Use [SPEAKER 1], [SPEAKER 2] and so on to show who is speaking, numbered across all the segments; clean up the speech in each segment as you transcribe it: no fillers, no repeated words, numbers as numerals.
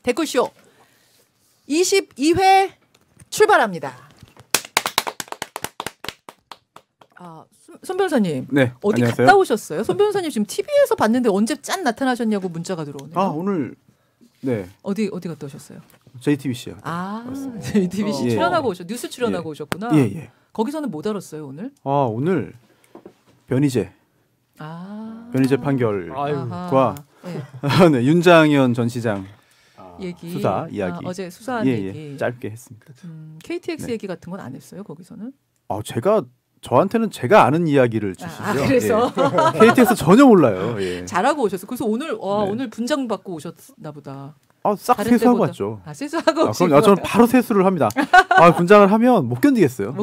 [SPEAKER 1] 댓글쇼 22회 출발합니다. 손 변호사님.
[SPEAKER 2] 네.
[SPEAKER 1] 어디
[SPEAKER 2] 안녕하세요.
[SPEAKER 1] 갔다 오셨어요? 손 변호사님 지금 TV에서 봤는데 언제 짠 나타나셨냐고 문자가 들어오네요.
[SPEAKER 2] 오늘 네.
[SPEAKER 1] 어디 갔다 오셨어요?
[SPEAKER 2] JTBC요.
[SPEAKER 1] JTBC 출연하고 뉴스 출연하고 오셨구나.
[SPEAKER 2] 예.
[SPEAKER 1] 거기서는 뭐 다뤘어요 오늘?
[SPEAKER 2] 오늘 변희재 판결과 네, 윤장현 전 시장
[SPEAKER 1] 얘기.
[SPEAKER 2] 수사 이야기.
[SPEAKER 1] 어제 수사한 얘기.
[SPEAKER 2] 짧게 했습니다.
[SPEAKER 1] KTX
[SPEAKER 2] 네.
[SPEAKER 1] 얘기 같은 건 안 했어요 거기서는?
[SPEAKER 2] 저한테는 제가 아는 이야기를 주시죠.
[SPEAKER 1] 그래서
[SPEAKER 2] KTX 전혀 몰라요. 예.
[SPEAKER 1] 잘하고 오셨어요. 그래서 오늘 분장 받고 오셨나 보다.
[SPEAKER 2] 싹 세수하고 왔죠.
[SPEAKER 1] 세수하고 오시고.
[SPEAKER 2] 그럼 저는 바로 세수를 합니다. 분장을 하면 못 견디겠어요.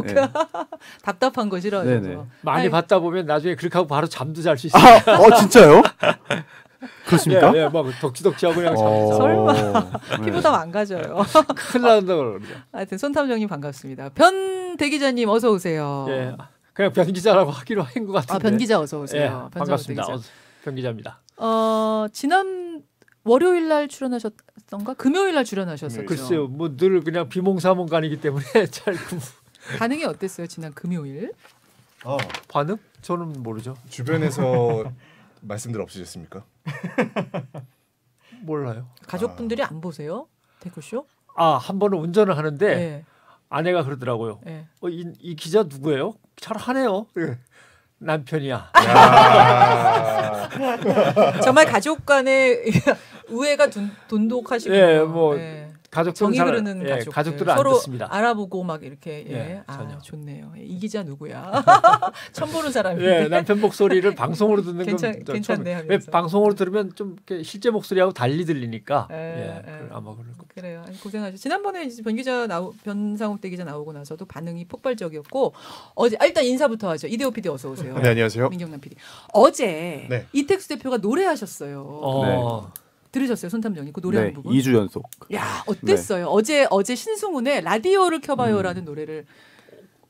[SPEAKER 1] 답답한 거 싫어하셔서.
[SPEAKER 3] 많이 받다 보면 나중에 그렇게 하고 바로 잠도 잘 수 있어요.
[SPEAKER 2] 진짜요? 그렇습니까?
[SPEAKER 3] 예, 막 덕지덕지하고 그냥 잠도
[SPEAKER 1] 설마 피부다 망가져요.
[SPEAKER 3] 큰일 난다고 그러죠.
[SPEAKER 1] 하여튼 손탐정님 반갑습니다. 변 대기자님 어서 오세요.
[SPEAKER 3] 예, 그냥 변 기자라고 하기로 한 것 같은데.
[SPEAKER 1] 변 기자 어서 오세요.
[SPEAKER 3] 예, 반갑습니다. 변 기자입니다.
[SPEAKER 1] 지난 월요일 날 출연하셨던가? 금요일 날 출연하셨었죠.
[SPEAKER 3] 글쎄요, 뭐 늘 그냥 비몽사몽간이기 때문에 잘
[SPEAKER 1] 반응이 어땠어요? 지난 금요일?
[SPEAKER 3] 반응? 저는 모르죠.
[SPEAKER 4] 주변에서 말씀들 없으셨습니까?
[SPEAKER 3] 몰라요.
[SPEAKER 1] 가족분들이 안 보세요? 댓글쇼?
[SPEAKER 3] 한 번은 운전을 하는데
[SPEAKER 1] 네.
[SPEAKER 3] 아내가 그러더라고요.
[SPEAKER 1] 네.
[SPEAKER 3] 이 기자 누구예요? 잘하네요. 남편이야.
[SPEAKER 1] 정말 가족 간의 우애가 돈독하시고
[SPEAKER 3] 가족들은
[SPEAKER 1] 정이 흐르는
[SPEAKER 3] 가족들은 안
[SPEAKER 1] 서로
[SPEAKER 3] 듣습니다.
[SPEAKER 1] 알아보고 막 이렇게
[SPEAKER 3] 전혀.
[SPEAKER 1] 좋네요. 이 기자 누구야? 처음 보는 사람인데.
[SPEAKER 3] 남편 목소리를 방송으로 듣는
[SPEAKER 1] 괜찮네.
[SPEAKER 3] 왜 방송으로 들으면 좀 실제 목소리하고 달리 들리니까 아마 그럴 겁니다.
[SPEAKER 1] 그래요. 고생하셨어요. 지난번에 이제 변상욱 대기자 나오고 나서도 반응이 폭발적이었고 어제 일단 인사부터 하죠. 이대호 PD 어서 오세요.
[SPEAKER 4] 네, 안녕하세요.
[SPEAKER 1] 민경남 PD. 어제 이택수 대표가 노래하셨어요. 들으셨어요, 손탐정님? 그 노래한 부분?
[SPEAKER 2] 2주 연속.
[SPEAKER 1] 야, 어땠어요? 어제 신승훈의 라디오를 켜봐요라는 노래를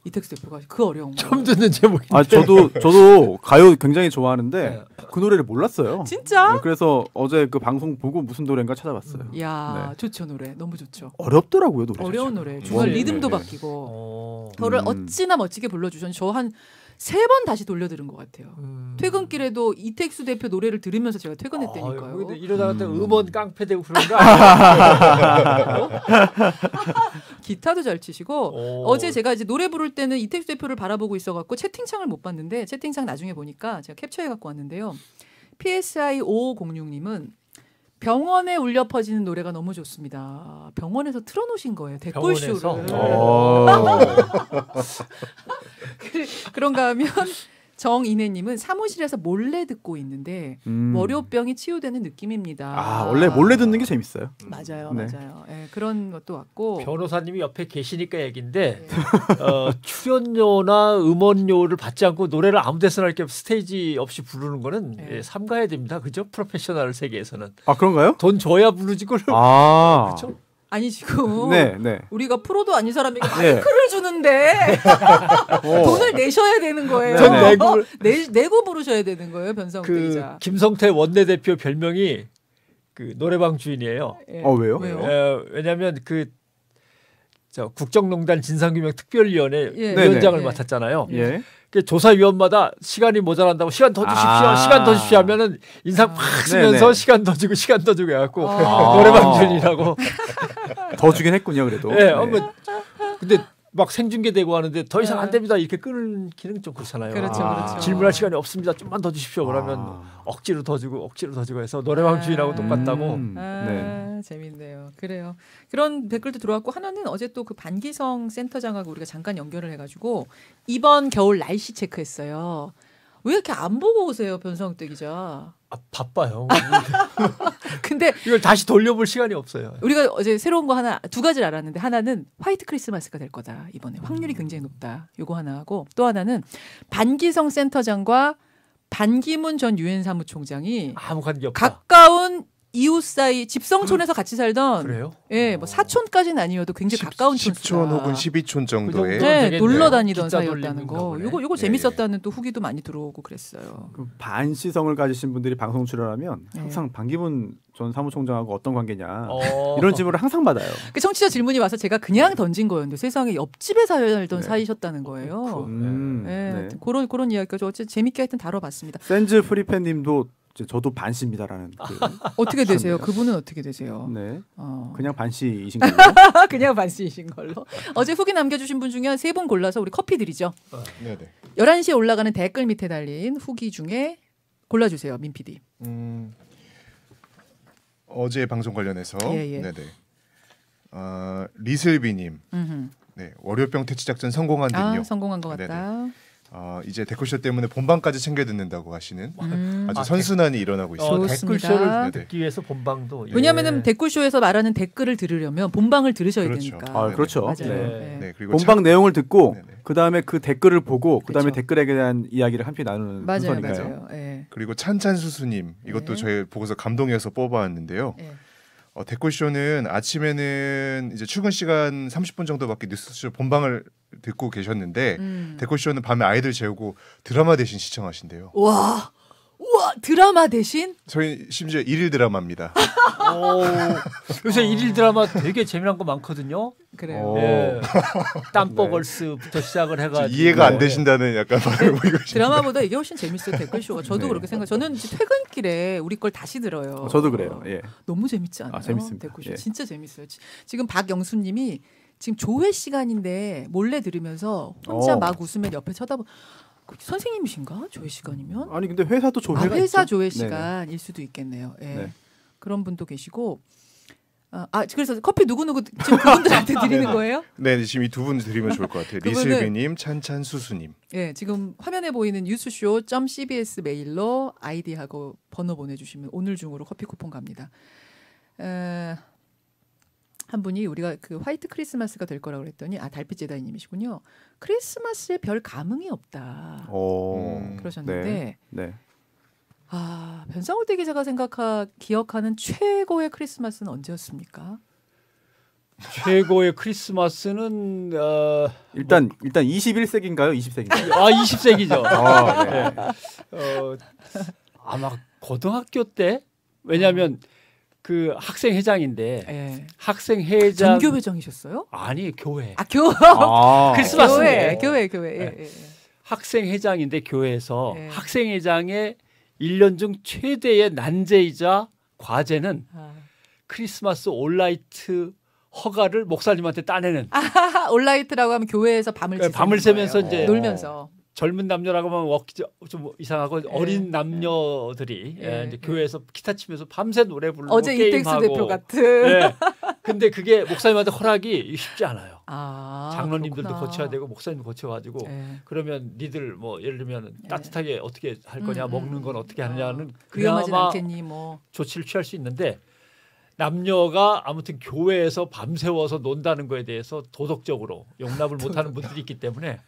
[SPEAKER 1] 이택수 대표가 그 어려운 거.
[SPEAKER 3] 처음 듣는 제목인데.
[SPEAKER 2] 저도 가요 굉장히 좋아하는데 그 노래를 몰랐어요.
[SPEAKER 1] 진짜?
[SPEAKER 2] 그래서 어제 그 방송 보고 무슨 노래인가 찾아봤어요.
[SPEAKER 1] 야, 좋죠 노래. 너무 좋죠.
[SPEAKER 2] 어렵더라고요 노래.
[SPEAKER 1] 어려운 노래. 중간 리듬도 바뀌고. 저를 어찌나 멋지게 불러주셨는지 저 한 3번 다시 돌려들은 것 같아요. 퇴근길에도 이택수 대표 노래를 들으면서 제가 퇴근했다니까요.
[SPEAKER 3] 이러다가 음원 깡패 되고 그런 거 아니에요?
[SPEAKER 1] 기타도 잘 치시고 어제 제가 이제 노래 부를 때는 이택수 대표를 바라보고 있어갖고 채팅창을 못 봤는데 채팅창 나중에 보니까 제가 캡처해 갖고 왔는데요. PSI 5506님은 병원에 울려 퍼지는 노래가 너무 좋습니다. 병원에서 틀어놓으신 거예요. 댓글쇼를. 그런가 하면 정인혜님은 사무실에서 몰래 듣고 있는데 월요병이 치유되는 느낌입니다.
[SPEAKER 2] 원래 몰래 듣는 게 재밌어요.
[SPEAKER 1] 맞아요. 그런 것도 왔고
[SPEAKER 3] 변호사님이 옆에 계시니까 얘긴데 출연료나 음원료를 받지 않고 노래를 아무데서나 이렇게 스테이지 없이 부르는 거는 삼가해야 됩니다. 그죠? 프로페셔널 세계에서는.
[SPEAKER 2] 그런가요?
[SPEAKER 3] 돈 줘야 부르지 그걸. 그렇죠?
[SPEAKER 1] 아니 지금
[SPEAKER 2] 네.
[SPEAKER 1] 우리가 프로도 아닌 사람에게 마이크를 주는데 돈을 내셔야 되는 거예요.
[SPEAKER 3] 돈
[SPEAKER 1] 내고 부르셔야 되는 거예요, 변상욱 대기자.
[SPEAKER 3] 김성태 원내대표 별명이 그 노래방 주인이에요.
[SPEAKER 2] 왜요?
[SPEAKER 3] 왜냐하면 국정농단 진상규명특별위원회 위원장을 맡았잖아요. 조사위원마다 시간이 모자란다고 시간 더 주십시오 하면은 인상 팍 쓰면서 시간 더 주고 해갖고 노래방 주인이라고
[SPEAKER 2] 더 주긴 했군요, 그래도.
[SPEAKER 3] 근데 막 생중계되고 하는데 더 이상 안 됩니다 이렇게 끊기는 좀 그렇잖아요.
[SPEAKER 1] 그렇죠.
[SPEAKER 3] 질문할 시간이 없습니다. 좀만 더 주십시오. 그러면 억지로 더 주고 해서 노래방 주인하고 똑같다고.
[SPEAKER 1] 재밌네요. 그래요. 그런 댓글도 들어왔고 하나는 어제 또 그 반기성 센터장하고 우리가 잠깐 연결을 해가지고 이번 겨울 날씨 체크했어요. 왜 이렇게 안 보고 오세요, 변상욱 기자?
[SPEAKER 3] 바빠요.
[SPEAKER 1] 근데
[SPEAKER 3] 이걸 다시 돌려볼 시간이 없어요.
[SPEAKER 1] 우리가 어제 새로운 거 두 가지를 알았는데 하나는 화이트 크리스마스가 될 거다. 이번에 확률이 굉장히 높다. 요거 하나 하고 또 하나는 반기성 센터장과 반기문 전 유엔 사무총장이
[SPEAKER 3] 아무 관계 없다.
[SPEAKER 1] 가까운 이웃 사이 집성촌에서 같이 살던
[SPEAKER 3] 그래요?
[SPEAKER 1] 예, 뭐 사촌까지는 아니어도 굉장히 가까운 촌수다.
[SPEAKER 4] 10촌 혹은 12촌 정도의
[SPEAKER 1] 네, 놀러 다니던
[SPEAKER 3] 기타
[SPEAKER 1] 사이였다는 거.
[SPEAKER 3] 보네.
[SPEAKER 1] 요거 재밌었다는 또 후기도 많이 들어오고 그랬어요.
[SPEAKER 2] 그 반시성을 가지신 분들이 방송 출연하면
[SPEAKER 1] 네.
[SPEAKER 2] 항상 반기문 전 사무총장하고 어떤 관계냐 이런 질문을 항상 받아요.
[SPEAKER 1] 그 청취자 질문이 와서 제가 그냥 던진 거였는데 세상에 옆집에 살던
[SPEAKER 2] 네.
[SPEAKER 1] 사이셨다는 거예요. 네.
[SPEAKER 2] 네.
[SPEAKER 1] 그런 이야기까지 어쨌든 재밌게 하여튼 다뤄봤습니다.
[SPEAKER 2] 센즈 프리팬님도 저도 반시입니다라는
[SPEAKER 1] 어떻게 되세요? 그분은 어떻게 되세요?
[SPEAKER 2] 네.
[SPEAKER 1] 어.
[SPEAKER 2] 그냥 반시이신 걸로.
[SPEAKER 1] 그냥 반씨이신 걸로. 어제 후기 남겨주신 분 중에 한 3분 골라서 우리 커피 드리죠.
[SPEAKER 4] 네네.
[SPEAKER 1] 11시에 올라가는 댓글 밑에 달린 후기 중에 골라주세요. 민 PD.
[SPEAKER 4] 어제 방송 관련해서
[SPEAKER 1] 예.
[SPEAKER 4] 네네. 리슬비님, 네, 월요병 퇴치 작전 성공한 듯요.
[SPEAKER 1] 성공한 것 같다.
[SPEAKER 4] 이제 댓글쇼 때문에 본방까지 챙겨 듣는다고 하시는 아주 선순환이 일어나고 있습니다.
[SPEAKER 1] 좋습니다.
[SPEAKER 3] 댓글쇼를 듣기 위해서 본방도.
[SPEAKER 1] 왜냐하면 댓글쇼에서 말하는 댓글을 들으려면 본방을 들으셔야
[SPEAKER 4] 그렇죠.
[SPEAKER 1] 되니까.
[SPEAKER 2] 아, 그렇죠.
[SPEAKER 1] 맞아요.
[SPEAKER 3] 네.
[SPEAKER 4] 네, 그리고
[SPEAKER 2] 본방 내용을 듣고
[SPEAKER 4] 네네.
[SPEAKER 2] 그 다음에 그 댓글을 보고 그 다음에
[SPEAKER 1] 그렇죠.
[SPEAKER 2] 댓글에 대한 이야기를 함께 나누는
[SPEAKER 1] 맞아요,
[SPEAKER 2] 순서니까요.
[SPEAKER 1] 맞아요. 예.
[SPEAKER 4] 그리고 찬찬수수님 이것도
[SPEAKER 1] 네.
[SPEAKER 4] 저희 보고서 감동이어서 뽑아왔는데요.
[SPEAKER 1] 예.
[SPEAKER 4] 댓글쇼는 아침에는 이제 출근 시간 30분 정도밖에 뉴스쇼 본방을 듣고 계셨는데 댓글쇼는 밤에 아이들 재우고 드라마 대신 시청하신대요.
[SPEAKER 1] 우와 드라마 대신
[SPEAKER 4] 저희 심지어 일일 드라마입니다.
[SPEAKER 3] 요새 일일 드라마 되게 재미난 거 많거든요.
[SPEAKER 1] 그래요.
[SPEAKER 3] 예. 땀버걸스부터 시작을 해가지고
[SPEAKER 4] 이해가 안 되신다는 약간 말을 보이고
[SPEAKER 1] 드라마보다 이게 훨씬 재밌어요. 댓글쇼가. 저도
[SPEAKER 2] 네.
[SPEAKER 1] 그렇게 생각. 저는 이제 퇴근길에 우리 걸 다시 들어요.
[SPEAKER 2] 저도 그래요. 예.
[SPEAKER 1] 너무 재밌지 않아요?
[SPEAKER 2] 재밌습니다.
[SPEAKER 1] 댓글쇼
[SPEAKER 2] 예.
[SPEAKER 1] 진짜 재밌어요. 지금 박영수님이 지금 조회 시간인데 몰래 들으면서 혼자 막 웃으면 옆에 쳐다보. 선생님이신가? 조회 시간이면?
[SPEAKER 2] 아니 근데 회사도 조회가
[SPEAKER 1] 회사
[SPEAKER 2] 있죠?
[SPEAKER 1] 조회
[SPEAKER 2] 네네.
[SPEAKER 1] 시간일 수도 있겠네요. 예.
[SPEAKER 2] 네.
[SPEAKER 1] 그런 분도 계시고. 그래서 커피 누구 지금 그분들한테 드리는 거예요?
[SPEAKER 4] 네, 지금 이 두 분 드리면 좋을 것 같아요.
[SPEAKER 1] 그분은-
[SPEAKER 4] 리슬비님, 찬찬수수님.
[SPEAKER 1] 예, 지금 화면에 보이는 뉴스쇼.cbs 메일로 아이디하고 번호 보내주시면 오늘 중으로 커피 쿠폰 갑니다. 한 분이 우리가 그 화이트 크리스마스가 될 거라고 그랬더니 달빛 제다이님이시군요. 크리스마스에 별 감흥이 없다. 그러셨는데
[SPEAKER 2] 네.
[SPEAKER 1] 변상호 대 기자가 기억하는 최고의 크리스마스는 언제였습니까?
[SPEAKER 3] 최고의 크리스마스는
[SPEAKER 2] 일단 21세기인가요? 20세기인가요?
[SPEAKER 3] 20세기죠.
[SPEAKER 2] 네.
[SPEAKER 3] 아마 고등학교 때 왜냐하면 그 학생회장인데
[SPEAKER 1] 예.
[SPEAKER 3] 학생회장
[SPEAKER 1] 전교 회장이셨어요?
[SPEAKER 3] 아니 교회
[SPEAKER 2] 크리스마스인데.
[SPEAKER 1] 교회. 예.
[SPEAKER 3] 학생회장인데 교회에서
[SPEAKER 1] 네.
[SPEAKER 3] 학생회장의 1년 중 최대의 난제이자 과제는 크리스마스 올라이트 허가를 목사님한테 따내는.
[SPEAKER 1] 올라이트라고 하면 교회에서 밤을
[SPEAKER 3] 새면서
[SPEAKER 1] 거예요.
[SPEAKER 3] 이제
[SPEAKER 1] 놀면서.
[SPEAKER 3] 젊은 남녀라고 하면 좀 이상하고 어린 남녀들이 이제 교회에서 기타 치면서 밤새 노래 부르고
[SPEAKER 1] 어제
[SPEAKER 3] 게임하고.
[SPEAKER 1] 이택수 대표 같은.
[SPEAKER 3] 네. 근데 그게 목사님한테 허락이 쉽지 않아요. 장로님들도
[SPEAKER 1] 그렇구나.
[SPEAKER 3] 거쳐야 되고 목사님도 거쳐가지고 그러면 니들 뭐 예를 들면 따뜻하게 어떻게 할 거냐 먹는 건 어떻게 하느냐는
[SPEAKER 1] 위험하진
[SPEAKER 3] 그나마
[SPEAKER 1] 않겠니 뭐.
[SPEAKER 3] 조치를 취할 수 있는데 남녀가 아무튼 교회에서 밤새워서 논다는 거에 대해서 도덕적으로 용납을 못하는 분들이 있기 때문에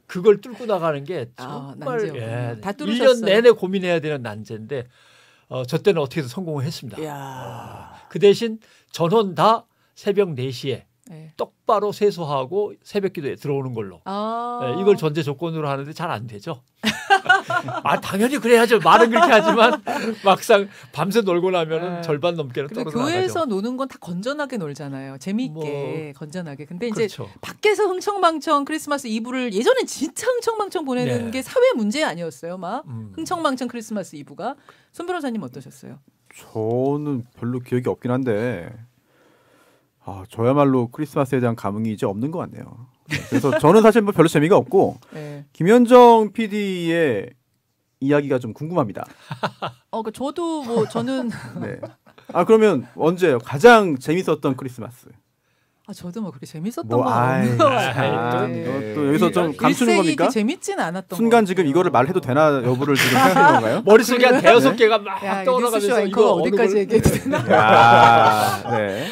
[SPEAKER 3] 그걸 뚫고 나가는 게 정말
[SPEAKER 1] 다
[SPEAKER 3] 1년 내내 고민해야 되는 난제인데 저 때는 어떻게든 성공을 했습니다. 그 대신 전원 다 새벽 4시에 똑바로 세수하고 새벽 기도에 들어오는 걸로. 이걸 전제 조건으로 하는데 잘 안 되죠. 당연히 그래야죠. 말은 그렇게 하지만 막상 밤새 놀고 나면은 절반 넘게는 떨어져 나가죠.
[SPEAKER 1] 교회에서 노는 건 다 건전하게 놀잖아요. 재미있게 건전하게. 근데 이제
[SPEAKER 3] 그렇죠.
[SPEAKER 1] 밖에서 흥청망청 크리스마스 이브를 예전엔 진짜 흥청망청 보내는 게 사회 문제 아니었어요, 막 흥청망청 크리스마스 이브가. 손 변호사님 어떠셨어요?
[SPEAKER 2] 저는 별로 기억이 없긴 한데. 저야말로 크리스마스에 대한 감흥이 이제 없는 것 같네요. 그래서 저는 사실 뭐 별로 재미가 없고 김현정 PD의 이야기가 좀 궁금합니다.
[SPEAKER 1] 저도 뭐 저는
[SPEAKER 2] 네. 그러면 언제요? 가장 재밌었던 크리스마스?
[SPEAKER 1] 저도 뭐 그렇게 재밌었던 건 없는 것 같아요.
[SPEAKER 2] 또 여기서 좀 감추는 겁니까?
[SPEAKER 1] 재밌진 않았던
[SPEAKER 2] 순간 지금 이거를 말해도 되나 여부를 지금 생각하는 건가요?
[SPEAKER 3] 머릿속에 한 5개가 막 떠올라가면서
[SPEAKER 1] 이거 어디까지 얘기해도 되나?
[SPEAKER 2] 네.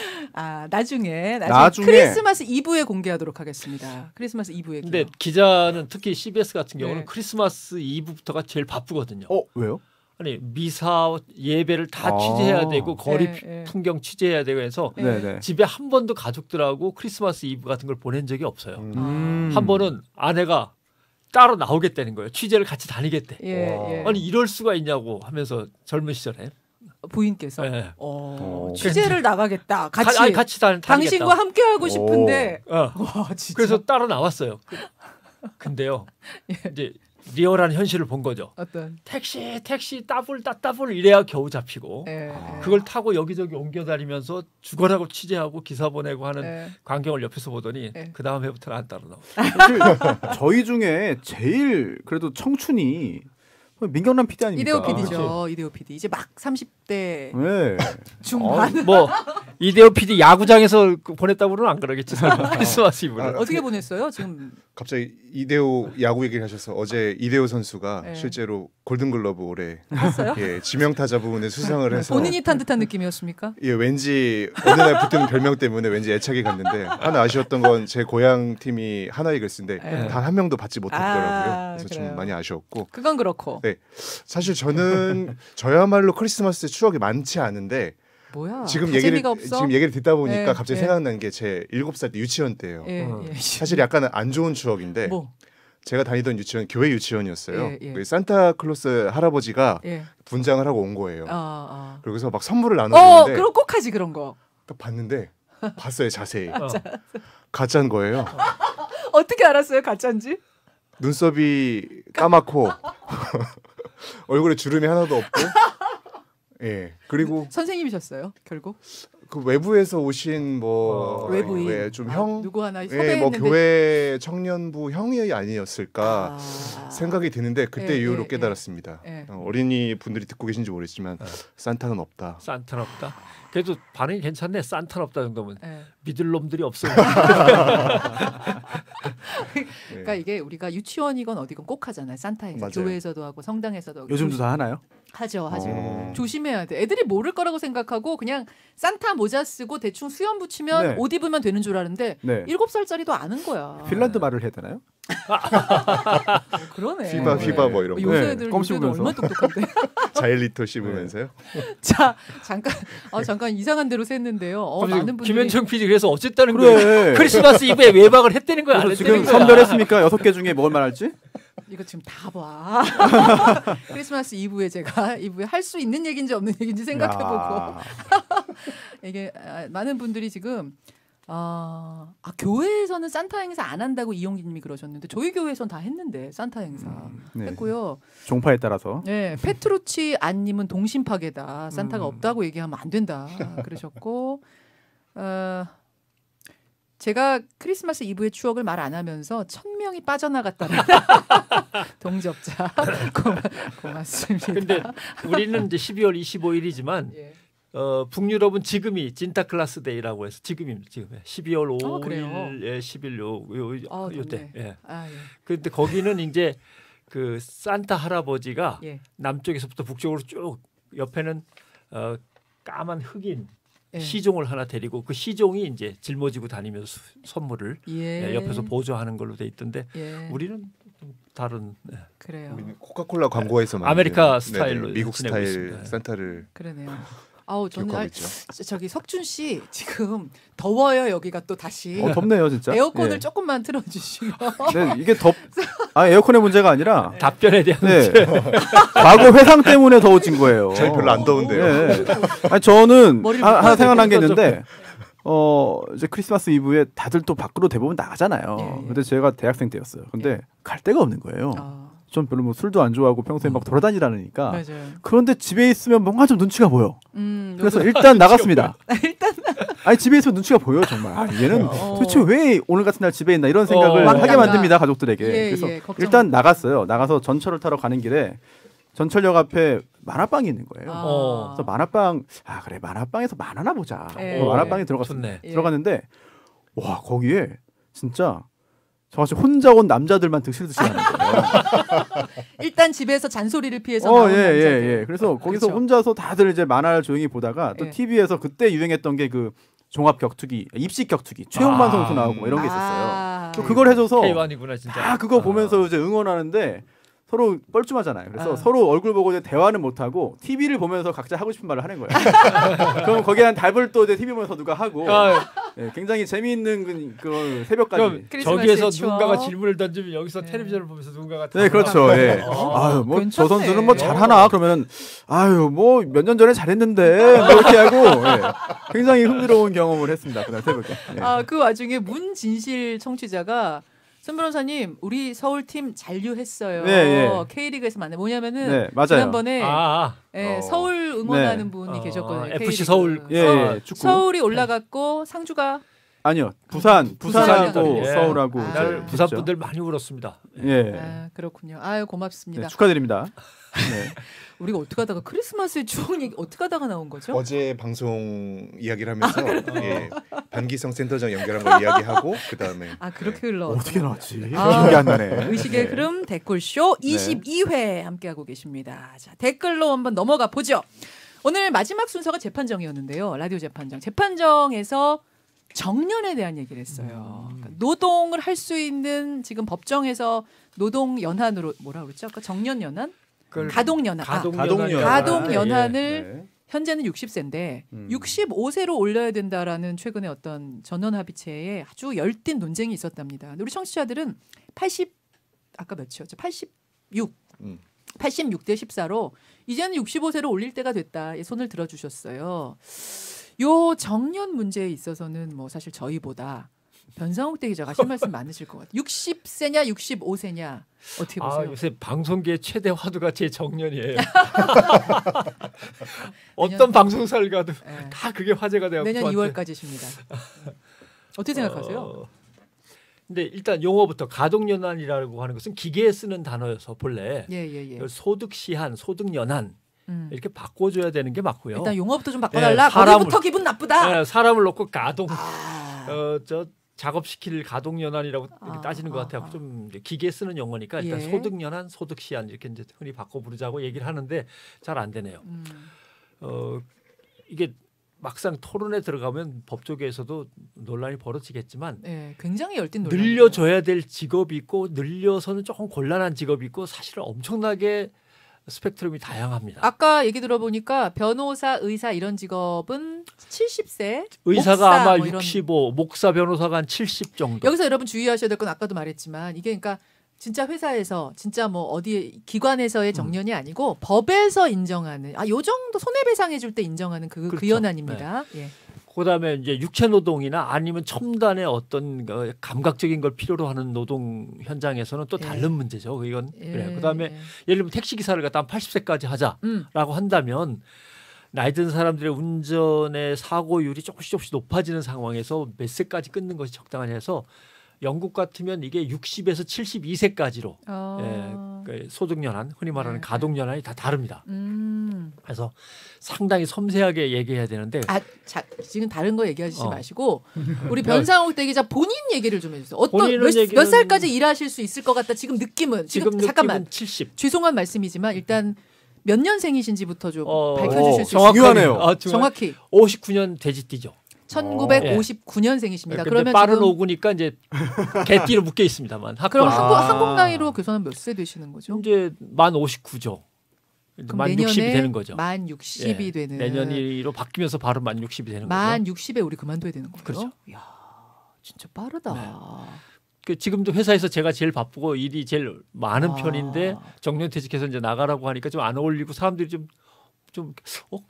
[SPEAKER 1] 나중에 크리스마스 이브에 공개하도록 하겠습니다. 크리스마스 이브에.
[SPEAKER 3] 근데 기자는 특히 CBS 같은 경우는 크리스마스 이브부터가 제일 바쁘거든요.
[SPEAKER 2] 왜요?
[SPEAKER 3] 아니 미사 예배를 다 취재해야 되고 거리 풍경 취재해야 되고 해서 집에 한 번도 가족들하고 크리스마스 이브 같은 걸 보낸 적이 없어요. 한 번은 아내가 따로 나오겠다는 거예요. 취재를 같이 다니겠대. 아니 이럴 수가 있냐고 하면서 젊은 시절에
[SPEAKER 1] 부인께서 취재를 나가겠다. 같이 당신과 함께 하고 싶은데 와, 진짜.
[SPEAKER 3] 그래서 따로 나왔어요. 근데요. 이제 리얼한 현실을 본 거죠.
[SPEAKER 1] 어떤
[SPEAKER 3] 택시 따블 이래야 겨우 잡히고 그걸 타고 여기저기 옮겨 다니면서 죽어라고 취재하고 기사 보내고 하는 광경을 옆에서 보더니 그 다음 해부터는 안 따로 나오죠.
[SPEAKER 2] 저희 중에 제일 그래도 청춘이 민경남 PD 아닙니까?
[SPEAKER 1] 이대호 PD죠. 이대호 PD 이제 막 30대 중반.
[SPEAKER 3] 뭐 이대호 PD 야구장에서 보냈다고는 안 그러겠지. 크리스마스 이브를
[SPEAKER 1] 어떻게 보냈어요? 지금
[SPEAKER 4] 갑자기 이대호 야구 얘기를 하셔서 어제 이대호 선수가 실제로 골든글러브 올해 지명타자 부분에 수상을 해서
[SPEAKER 1] 본인이 탄 듯한 느낌이었습니까?
[SPEAKER 4] 예, 왠지 어느 날 붙은 별명 때문에 왠지 애착이 갔는데 하나 아쉬웠던 건 제 고향 팀이 하나 이글스인데 단 한 명도 받지 못했더라고요. 그래서 좀 많이 아쉬웠고.
[SPEAKER 1] 그건 그렇고.
[SPEAKER 4] 네, 사실 저는 저야말로 크리스마스 추억이 많지 않은데.
[SPEAKER 1] 뭐야?
[SPEAKER 4] 지금 얘기를 듣다 보니까 갑자기 생각난 게 제 7살 때 유치원 때예요. 사실 약간 안 좋은 추억인데 제가 다니던 유치원 교회 유치원이었어요. 산타클로스 할아버지가 분장을 하고 온 거예요. 그래서 막 선물을 나눠주는데
[SPEAKER 1] 그럼 꼭 하지 그런 거.
[SPEAKER 4] 딱 봤는데 봤어요 자세히. 가짜인 거예요.
[SPEAKER 1] 어떻게 알았어요 가짜인지?
[SPEAKER 4] 눈썹이 까맣고 얼굴에 주름이 하나도 없고. 예. 그리고
[SPEAKER 1] 선생님이셨어요, 결국?
[SPEAKER 4] 그 외부에서 오신 뭐
[SPEAKER 1] 외부인
[SPEAKER 4] 좀 형
[SPEAKER 1] 누구 하나 섭외했는데
[SPEAKER 4] 뭐 교회 청년부 형이 아니었을까 생각이 드는데 그때 이후로 깨달았습니다. 어린이 분들이 듣고 계신지 모르겠지만 산타는 없다.
[SPEAKER 3] 산타는 없다. 그래도 반응이 괜찮네. 산타는 없다 정도면 믿을 놈들이 없어.
[SPEAKER 1] 그러니까 이게 우리가 유치원이건 어디건 꼭 하잖아요. 산타 행사. 교회에서도 하고 성당에서도 하고.
[SPEAKER 2] 요즘도 다 하나요?
[SPEAKER 1] 하죠. 조심해야 돼. 애들이 모를 거라고 생각하고 그냥 산타 모자 쓰고 대충 수염 붙이면 옷 입으면 되는 줄 아는데 7살짜리도 아는 거야.
[SPEAKER 2] 핀란드 말을 해야 되나요?
[SPEAKER 1] 그러네.
[SPEAKER 4] 휘바 뭐 이런 거.
[SPEAKER 1] 요새 애들 얼마나 똑똑한데.
[SPEAKER 4] 자일리토 씹으면서요.
[SPEAKER 1] 자 잠깐 이상한 데로 샜는데요. 많은 분들이
[SPEAKER 3] 김현정 PD 그래서 어쨌다는 거예요. 크리스마스 이브에 외박을 했다는 거야. 안
[SPEAKER 2] 지금
[SPEAKER 3] 했다는 거야.
[SPEAKER 2] 선별했습니까? 6개 중에 뭘 말할지?
[SPEAKER 1] 이거 지금 다 봐. 크리스마스 이브에 제가 이브에 할 수 있는 얘기인지 없는 얘기인지 생각해보고 이게 많은 분들이 지금 교회에서는 산타 행사 안 한다고 이용기님이 그러셨는데 저희 교회에서는 다 했는데 산타 행사 했고요.
[SPEAKER 2] 종파에 따라서.
[SPEAKER 1] 네, 페트루치 안님은 동심파괴다. 산타가 없다고 얘기하면 안 된다 그러셨고 제가 크리스마스 이브의 추억을 말 안 하면서 1000명이 빠져나갔다는 동접자 고맙습니다.
[SPEAKER 3] 근데 우리는 이제 12월 25일이지만 북유럽은 지금이 진타클라스 데이라고 해서 지금입니다. 지금 12월 5일에 10일 요때. 그런데 거기는 이제 그 산타 할아버지가 남쪽에서부터 북쪽으로 쭉 옆에는 까만 흑인 시종을 하나 데리고 그 시종이 이제 짊어지고 다니면서 선물을 옆에서 보조하는 걸로 돼 있던데 우리는 좀 다른.
[SPEAKER 1] 그래요.
[SPEAKER 4] 우리는 코카콜라 광고에서
[SPEAKER 3] 아메리카 스타일로
[SPEAKER 4] 미국 스타일
[SPEAKER 3] 있습니다.
[SPEAKER 4] 산타를.
[SPEAKER 1] 그러네요. 저는 저기 석준 씨 지금 더워요 여기가 또 다시.
[SPEAKER 2] 덥네요 진짜.
[SPEAKER 1] 에어컨을 조금만 틀어주시면.
[SPEAKER 2] 네, 이게 에어컨의 문제가 아니라
[SPEAKER 3] 답변에 대한 문제.
[SPEAKER 2] 과거 회상 때문에 더워진 거예요.
[SPEAKER 4] 저희 별로 안 더운데요.
[SPEAKER 2] 아니, 저는 하나 생각난 게 있는데 이제 크리스마스 이브에 다들 또 밖으로 대부분 나가잖아요. 근데 제가 대학생 때였어요. 근데 갈 데가 없는 거예요. 전 별로 뭐 술도 안 좋아하고 평소에 막 돌아다니라니까. 그런데 집에 있으면 뭔가 좀 눈치가 보여. 그래서 일단 나갔습니다. 아니 집에 있으면 눈치가 보여 정말. 얘는 도대체 왜 오늘 같은 날 집에 있나 이런 생각을 하게 만듭니다 가족들에게. 그래서 일단 나갔어요. 나가서 전철을 타러 가는 길에 전철역 앞에 만화방이 있는 거예요. 그래서 만화방 그래 만화방에서 만화나 보자. 만화방에 들어갔는데 와 거기에 진짜 저같이 혼자 온 남자들만 드실드시 하는 거예요.
[SPEAKER 1] 일단 집에서 잔소리를 피해서 나온 남자들.
[SPEAKER 2] 그래서 거기서 혼자서 다들 이제 만화를 조용히 보다가 또 TV에서 그때 유행했던 게 그 종합 격투기, 입식 격투기, 최홍만 선수 나오고 뭐 이런 게 있었어요. 또 그걸 해줘서
[SPEAKER 3] K1이구나 진짜.
[SPEAKER 2] 다 그거 보면서 이제 응원하는데 서로 뻘쭘하잖아요. 그래서 서로 얼굴 보고 대화는 못 하고 TV를 보면서 각자 하고 싶은 말을 하는 거예요. 그럼 거기에 한 답을 또 TV 보면서 누가 하고 네, 굉장히 재미있는 그 새벽까지.
[SPEAKER 3] 저기에서 누군가가 질문을 던지면 여기서 텔레비전을 보면서 누군가가
[SPEAKER 2] 네, 그렇죠. 예. 아유, 뭐 저 선수는 뭐 잘하나 그러면 아유, 뭐 몇 년 전에 잘했는데 뭐 이렇게 하고 예. 굉장히 흥미로운 경험을 했습니다. 그날 새벽에. 예.
[SPEAKER 1] 그 와중에 문진실 청취자가 손 변호사님, 우리 서울팀 잔류했어요. 네, K리그에서 만나. 뭐냐면은 지난번에 서울 응원하는 분이 계셨거든요.
[SPEAKER 3] FC 서울.
[SPEAKER 2] 축구.
[SPEAKER 1] 서울이 올라갔고 상주가
[SPEAKER 2] 아니요. 부산하고 서울하고
[SPEAKER 3] 부산 분들 많이 울었습니다.
[SPEAKER 1] 그렇군요. 아유, 고맙습니다.
[SPEAKER 2] 네, 축하드립니다. 네.
[SPEAKER 1] 우리가 어떻게 하다가 크리스마스의 추억 얘기 어떻게 하다가 나온 거죠?
[SPEAKER 4] 어제 방송 이야기를 하면서 반기성 센터장 연결한 걸 이야기하고 그다음에
[SPEAKER 1] 그렇게 흘러
[SPEAKER 2] 어떻게 나왔지? 기억이 안 나네.
[SPEAKER 1] 의식의 흐름 댓글쇼 22회 함께하고 계십니다. 자, 댓글로 한번 넘어가 보죠. 오늘 마지막 순서가 재판정이었는데요. 라디오 재판정. 재판정에서 정년에 대한 얘기를 했어요. 그러니까 노동을 할 수 있는 지금 법정에서 노동 연한으로 뭐라 그랬죠? 아까 정년 연한? 가동 연한. 가동 연한을 현재는 60세인데 65세로 올려야 된다라는 최근에 어떤 전원 합의체에 아주 열띤 논쟁이 있었답니다. 우리 청취자들은 80 아까 몇이었죠? 86. 86대 14로 이제는 65세로 올릴 때가 됐다. 손을 들어주셨어요. 요 정년 문제에 있어서는 뭐 사실 저희보다 변상욱 대기자가 하실 말씀 많으실 것 같아요. 60세냐 65세냐 어떻게 보세요?
[SPEAKER 3] 요새 방송계의 최대 화두가 제 정년이에요. 어떤 방송사를 가도 다 그게 화제가 되고
[SPEAKER 1] 내년 2월까지십니다. 어떻게 생각하세요?
[SPEAKER 3] 근데 일단 용어부터 가동연한이라고 하는 것은 기계에 쓰는 단어여서 본래 소득시한, 소득연한 이렇게 바꿔줘야 되는 게 맞고요.
[SPEAKER 1] 일단 용어부터 좀 바꿔달라. 거기부터 기분 나쁘다.
[SPEAKER 3] 사람을 놓고 가동, 작업시킬 가동연한이라고 따지는 것 같아요. 좀 기계에 쓰는 용어니까 일단 소득연한, 소득시한 이렇게 이제 흔히 바꿔 부르자고 얘기를 하는데 잘 안 되네요. 이게 막상 토론에 들어가면 법조계에서도 논란이 벌어지겠지만
[SPEAKER 1] 굉장히 열띤 논란.
[SPEAKER 3] 늘려줘야 될 직업이 있고 늘려서는 조금 곤란한 직업이 있고 사실은 엄청나게 스펙트럼이 다양합니다.
[SPEAKER 1] 아까 얘기 들어보니까 변호사, 의사 이런 직업은 70세,
[SPEAKER 3] 의사가
[SPEAKER 1] 목사,
[SPEAKER 3] 아마
[SPEAKER 1] 뭐
[SPEAKER 3] 65, 목사, 변호사가 한 70 정도.
[SPEAKER 1] 여기서 여러분 주의하셔야 될 건 아까도 말했지만 이게 그러니까 진짜 회사에서 진짜 뭐 어디 기관에서의 정년이 아니고 법에서 인정하는 요 정도 손해배상해 줄 때 인정하는 그 연한입니다.
[SPEAKER 3] 그다음에 이제 육체 노동이나 아니면 첨단의 어떤 감각적인 걸 필요로 하는 노동 현장에서는 또 다른 문제죠. 이건 그래요. 그다음에 예를 들면 택시 기사를 갖다 한 80세까지 하자라고 한다면 나이 든 사람들의 운전의 사고율이 조금씩 높아지는 상황에서 몇 세까지 끊는 것이 적당하냐 해서 영국 같으면 이게 60에서 72세까지로 소득연한, 흔히 말하는 가동연한이 다 다릅니다. 그래서 상당히 섬세하게 얘기해야 되는데
[SPEAKER 1] 지금 다른 거 얘기하시지 마시고 우리 변상욱 대기자 본인 얘기를 좀 해주세요. 몇 살까지 일하실 수 있을 것 같다. 지금 느낌은 잠깐만
[SPEAKER 3] 70.
[SPEAKER 1] 죄송한 말씀이지만 일단 몇 년생이신지부터 좀 밝혀주실 수
[SPEAKER 2] 있어요? 중요하네요.
[SPEAKER 1] 정확히
[SPEAKER 3] 59년 돼지띠죠.
[SPEAKER 1] 1959년생이십니다. 그러면
[SPEAKER 3] 빠른 오구니까 이제 개띠로 묶여 있습니다만.
[SPEAKER 1] 그럼 한국 나이로 교사는 몇 세 되시는 거죠?
[SPEAKER 3] 이제 만 59죠. 만 60이 되는 거죠.
[SPEAKER 1] 만 60이 되는.
[SPEAKER 3] 내년으로 바뀌면서 바로 만 60이 되는 거죠.
[SPEAKER 1] 만 60에 우리 그만둬야 되는 거예요.
[SPEAKER 3] 그렇죠.
[SPEAKER 1] 이야, 진짜 빠르다.
[SPEAKER 3] 지금도 회사에서 제가 제일 바쁘고 일이 제일 많은 편인데 정년퇴직해서 이제 나가라고 하니까 좀 안 어울리고 사람들이 좀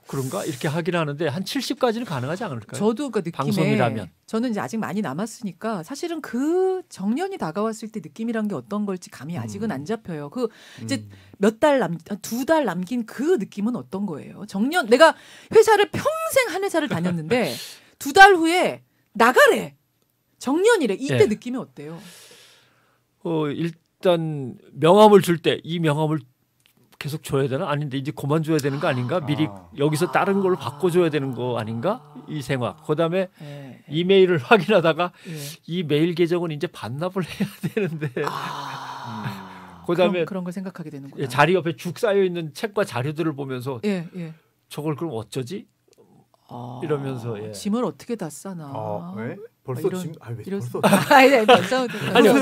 [SPEAKER 3] 그런가 이렇게 하긴 하는데 한 70까지는 가능하지 않을까요?
[SPEAKER 1] 저도 그 느낌에
[SPEAKER 3] 방송이라면
[SPEAKER 1] 저는 이제 아직 많이 남았으니까 사실은 그 정년이 다가왔을 때 느낌이란 게 어떤 걸지 감이 아직은 안 잡혀요. 이제 몇 달 2달 남긴 그 느낌은 어떤 거예요? 정년 내가 회사를 평생 한 회사를 다녔는데 2달 후에 나가래. 정년이래. 이때 느낌이 어때요?
[SPEAKER 3] 일단 명함을 줄 때 이 명함을 계속 줘야 되나? 아닌데 이제 그만줘야 되는 거 아닌가? 미리 여기서 다른 걸로 바꿔줘야 되는 거 아닌가? 이 생각. 그다음에 이메일을 확인하다가 이 메일 계정은 이제 반납을 해야 되는데 그다음에
[SPEAKER 1] 그런 걸 생각하게 되는구나.
[SPEAKER 3] 자리 옆에 죽 쌓여 있는 책과 자료들을 보면서 저걸 그럼 어쩌지? 이러면서
[SPEAKER 1] 짐을 어떻게 다 싸나?
[SPEAKER 2] 벌써 지금 벌써
[SPEAKER 3] 아니요.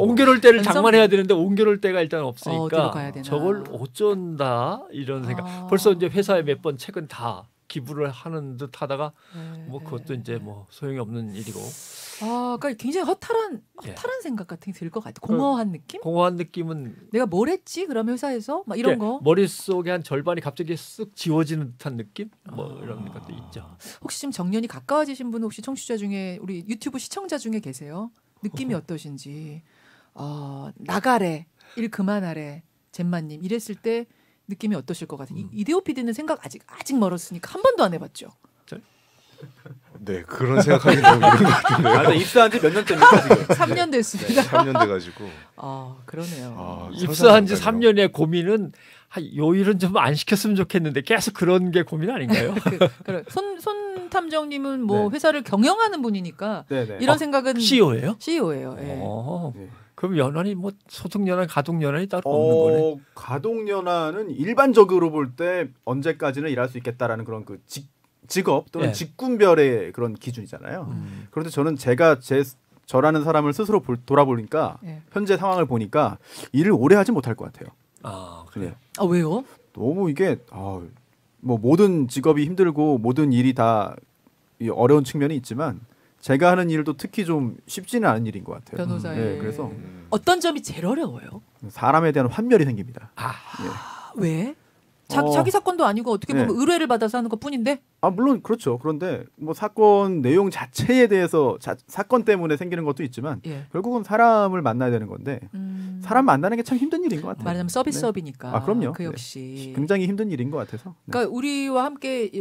[SPEAKER 3] 옮겨놓을 때를 장만해야 되는데 옮겨놓을 때가 일단 없으니까 저걸 어쩐다 이런 생각. 벌써 이제 회사에 몇 번 책은 다 기부를 하는 듯 하다가 뭐 그것도 이제 뭐 소용이 없는 일이고.
[SPEAKER 1] 그러니까 굉장히 허탈한 생각 같은 게 들 것 같아. 공허한 느낌?
[SPEAKER 3] 공허한 느낌은
[SPEAKER 1] 내가 뭘 했지? 그러면 회사에서 막 이런 거.
[SPEAKER 3] 머릿속에 한 절반이 갑자기 쓱 지워지는 듯한 느낌? 뭐 이런 것도 있죠.
[SPEAKER 1] 혹시 지금 정년이 가까워지신 분 혹시 청취자 중에 우리 유튜브 시청자 중에 계세요? 느낌이 어떠신지. 나가래. 일 그만하래. 잼마님 이랬을 때 느낌이 어떠실 것 같아요? 이대호 PD는 생각 아직 멀었으니까 한 번도 안 해봤죠?
[SPEAKER 4] 네, 그런 생각하기 너무 이른 것 같은데요.
[SPEAKER 2] 입사한 지 몇 년째입니까 지금?
[SPEAKER 1] 3년 됐습니다.
[SPEAKER 4] 3년 돼가지고.
[SPEAKER 1] 그러네요.
[SPEAKER 3] 입사한 지 3년의 고민은 요일은 좀 안 시켰으면 좋겠는데 계속 그런 게 고민 아닌가요?
[SPEAKER 1] 손 탐정님은 뭐 회사를 경영하는 분이니까 이런 생각은
[SPEAKER 3] CEO예요?
[SPEAKER 1] CEO예요.
[SPEAKER 3] 그럼 연한이 뭐 소득 연한, 가족 연한이 따로 없는 거네.
[SPEAKER 2] 가족 연한은 일반적으로 볼 때 언제까지는 일할 수 있겠다라는 그런 그 직업 또는 직군별의 그런 기준이잖아요. 그런데 저는 제가 저라는 사람을 스스로 돌아보니까 현재 상황을 보니까 일을 오래 하지 못할 것 같아요.
[SPEAKER 3] 그래요?
[SPEAKER 1] 왜요?
[SPEAKER 2] 너무 이게 뭐 모든 직업이 힘들고 모든 일이 다 어려운 측면이 있지만 제가 하는 일도 특히 좀 쉽지는 않은 일인 것 같아요.
[SPEAKER 1] 변호사의
[SPEAKER 2] 그래서
[SPEAKER 1] 어떤 점이 제일 어려워요?
[SPEAKER 2] 사람에 대한 환멸이 생깁니다.
[SPEAKER 1] 왜? 자기 사건도 아니고 어떻게 보면 의뢰를 받아서 하는 것뿐인데?
[SPEAKER 2] 물론 그렇죠. 그런데 뭐 사건 내용 자체에 대해서 사건 때문에 생기는 것도 있지만 결국은 사람을 만나야 되는 건데 사람 만나는 게 참 힘든 일인 것 같아요.
[SPEAKER 1] 말하자면 서비스업이니까.
[SPEAKER 2] 그럼요.
[SPEAKER 1] 그 역시
[SPEAKER 2] 굉장히 힘든 일인 것 같아서.
[SPEAKER 1] 그러니까 우리와 함께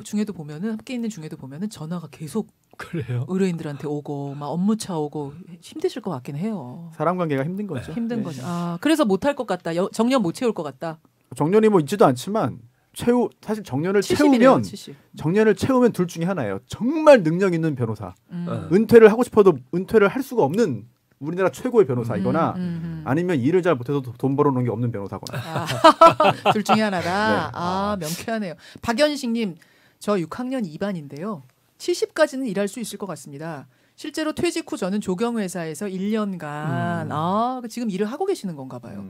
[SPEAKER 1] 중에도 보면은 함께 있는 중에도 보면은 전화가 계속
[SPEAKER 3] 그래요?
[SPEAKER 1] 의뢰인들한테 오고 막 업무차 오고 힘드실 것 같긴 해요.
[SPEAKER 2] 사람 관계가 힘든 거죠.
[SPEAKER 1] 힘든 거죠. 그래서 못할 것 같다. 정년 못 채울 것 같다.
[SPEAKER 2] 정년이 뭐 있지도 않지만 사실 정년을
[SPEAKER 1] 70이네요,
[SPEAKER 2] 채우면 둘 중에 하나예요. 정말 능력 있는 변호사, 은퇴를 하고 싶어도 은퇴를 할 수가 없는 우리나라 최고의 변호사이거나 아니면 일을 잘 못해서 돈 벌어놓은 게 없는 변호사거나.
[SPEAKER 1] 둘 중에 하나다. 명쾌하네요. 박연식님, 저 6학년 2반인데요. 70까지는 일할 수 있을 것 같습니다. 실제로 퇴직 후 저는 조경회사에서 1년간 지금 일을 하고 계시는 건가 봐요.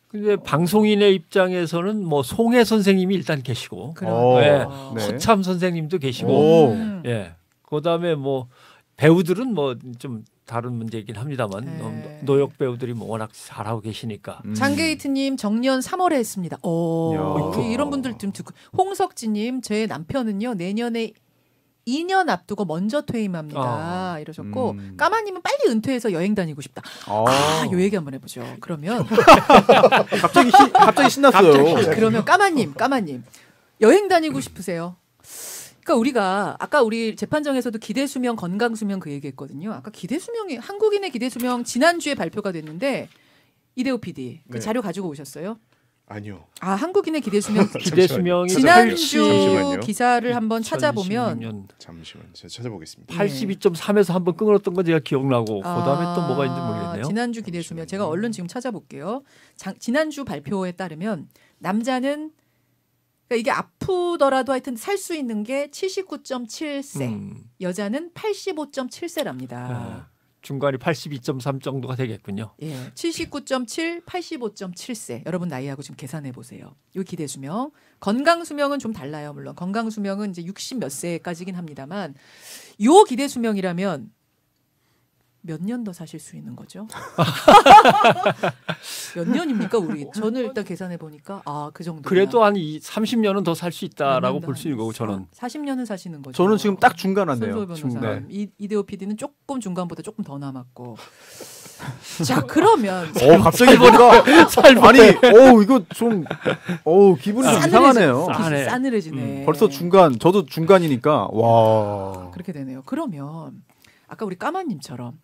[SPEAKER 3] 근데 방송인의 입장에서는 뭐 송혜 선생님이 일단 계시고, 허참 선생님도 계시고, 그다음에 뭐 배우들은 뭐 좀 다른 문제이긴 합니다만 노역 배우들이 뭐 워낙 잘하고 계시니까.
[SPEAKER 1] 장게이트님 정년 3월에 했습니다. 이런 분들 좀 듣고 홍석진님 제 남편은요 내년에 2년 앞두고 먼저 퇴임합니다. 이러셨고 까마님은 빨리 은퇴해서 여행 다니고 싶다. 요 얘기 한번 해보죠. 그러면
[SPEAKER 2] 갑자기 신났어요.
[SPEAKER 1] 그러면 까마님 여행 다니고 싶으세요? 그러니까 우리가 아까 우리 재판정에서도 기대수명, 건강수명 그 얘기했거든요. 아까 기대수명이 한국인의 기대수명 지난주에 발표가 됐는데 이대호 PD 그 자료 가지고 오셨어요?
[SPEAKER 4] 아니요.
[SPEAKER 1] 한국인의 기대수명이
[SPEAKER 3] 지난주
[SPEAKER 1] 기사를 한번 찾아보면
[SPEAKER 4] 잠시만요. 제가 찾아보겠습니다.
[SPEAKER 3] 82.3에서 한번 끊어졌던 건 제가 기억나고 그다음에 또 뭐가 있는지 모르겠네요.
[SPEAKER 1] 지난주 기대수명 제가 얼른 지금 찾아볼게요. 지난주 발표에 따르면 남자는 그러니까 이게 아프더라도 하여튼 살 수 있는 게 79.7세, 여자는 85.7세랍니다.
[SPEAKER 3] 중간이 82.3 정도가 되겠군요.
[SPEAKER 1] 79.7, 85.7세. 여러분 나이하고 지금 계산해 보세요. 이 기대수명. 건강수명은 좀 달라요. 물론 건강수명은 이제 60 몇 세까지긴 합니다만 요 기대수명이라면 몇 년 더 사실 수 있는 거죠? 몇 년입니까 우리? 저는 일단 계산해 보니까 그 정도.
[SPEAKER 3] 그래도 한 30년은 더 살 수 있다라고 볼 수 있는 거고 저는.
[SPEAKER 1] 40년은 사시는 거죠.
[SPEAKER 2] 저는 지금 딱 중간 왔네요.
[SPEAKER 1] 이대호 PD는 조금 중간보다 조금 더 남았고. 자 그러면
[SPEAKER 2] 갑자기 보니까 이거 좀 기분이 좀 이상하네요.
[SPEAKER 1] 싸늘해지네.
[SPEAKER 2] 벌써 저도 중간이니까 와.
[SPEAKER 1] 그렇게 되네요. 그러면 아까 우리 까마님처럼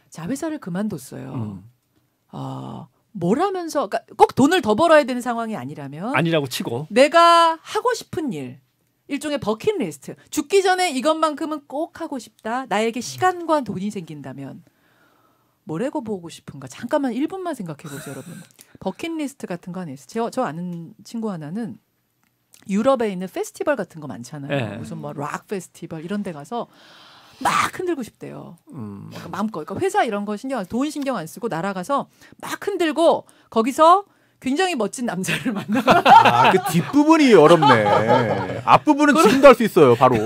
[SPEAKER 1] 자 회사를 그만뒀어요. 뭘 하면서 그러니까 꼭 돈을 더 벌어야 되는 상황이
[SPEAKER 3] 아니라고 치고
[SPEAKER 1] 내가 하고 싶은 일종의 버킷리스트 죽기 전에 이것만큼은 꼭 하고 싶다. 나에게 시간과 돈이 생긴다면 뭘 해보고 싶은가? 잠깐만 1분만 생각해보세요, 여러분. 버킷리스트 같은 거 하나 있어요. 저 아는 친구 하나는 유럽에 있는 페스티벌 같은 거 많잖아요. 무슨 뭐 락 페스티벌 이런 데 가서 막 흔들고 싶대요. 마음껏. 그러니까 회사 이런 거 돈 신경 안 쓰고 날아가서 막 흔들고 거기서 굉장히 멋진 남자를 만나.
[SPEAKER 2] 그 뒷부분이 어렵네. 앞부분은 지금도 할 수 있어요, 바로.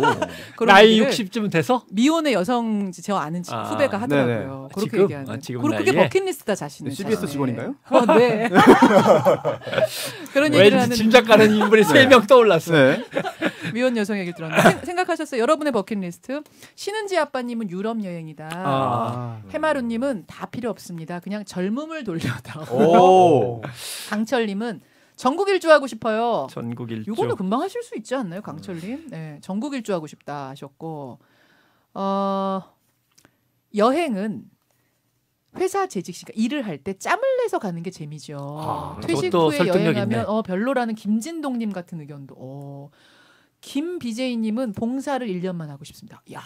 [SPEAKER 3] 나이 60쯤 돼서?
[SPEAKER 1] 미혼의 여성, 저 아는 후배가 하더라고요. 그렇게
[SPEAKER 3] 지금?
[SPEAKER 1] 얘기하는. 그게 버킷리스트다 자신은.
[SPEAKER 2] CBS 직원인가요?
[SPEAKER 1] 네. 그런 얘기를 하는.
[SPEAKER 3] 짐작 가는 인물이 3명 떠올랐어. 네.
[SPEAKER 1] 미혼 여성 얘기를 들었는데 생각하셨어요? 여러분의 버킷리스트. 신은지 아빠님은 유럽 여행이다. 해마루님은 다 필요 없습니다. 그냥 젊음을 돌려다. 강철님은 전국 일주 하고 싶어요.
[SPEAKER 3] 전국 일주.
[SPEAKER 1] 이거는 금방 하실 수 있지 않나요, 강철님? 네, 전국 일주 하고 싶다 하셨고, 여행은 회사 재직 시간 일을 할 때 짬을 내서 가는 게 재미죠. 퇴직 후에 여행하면 별로라는 김진동님 같은 의견도. 김 BJ님은 봉사를 1년만 하고 싶습니다. 야.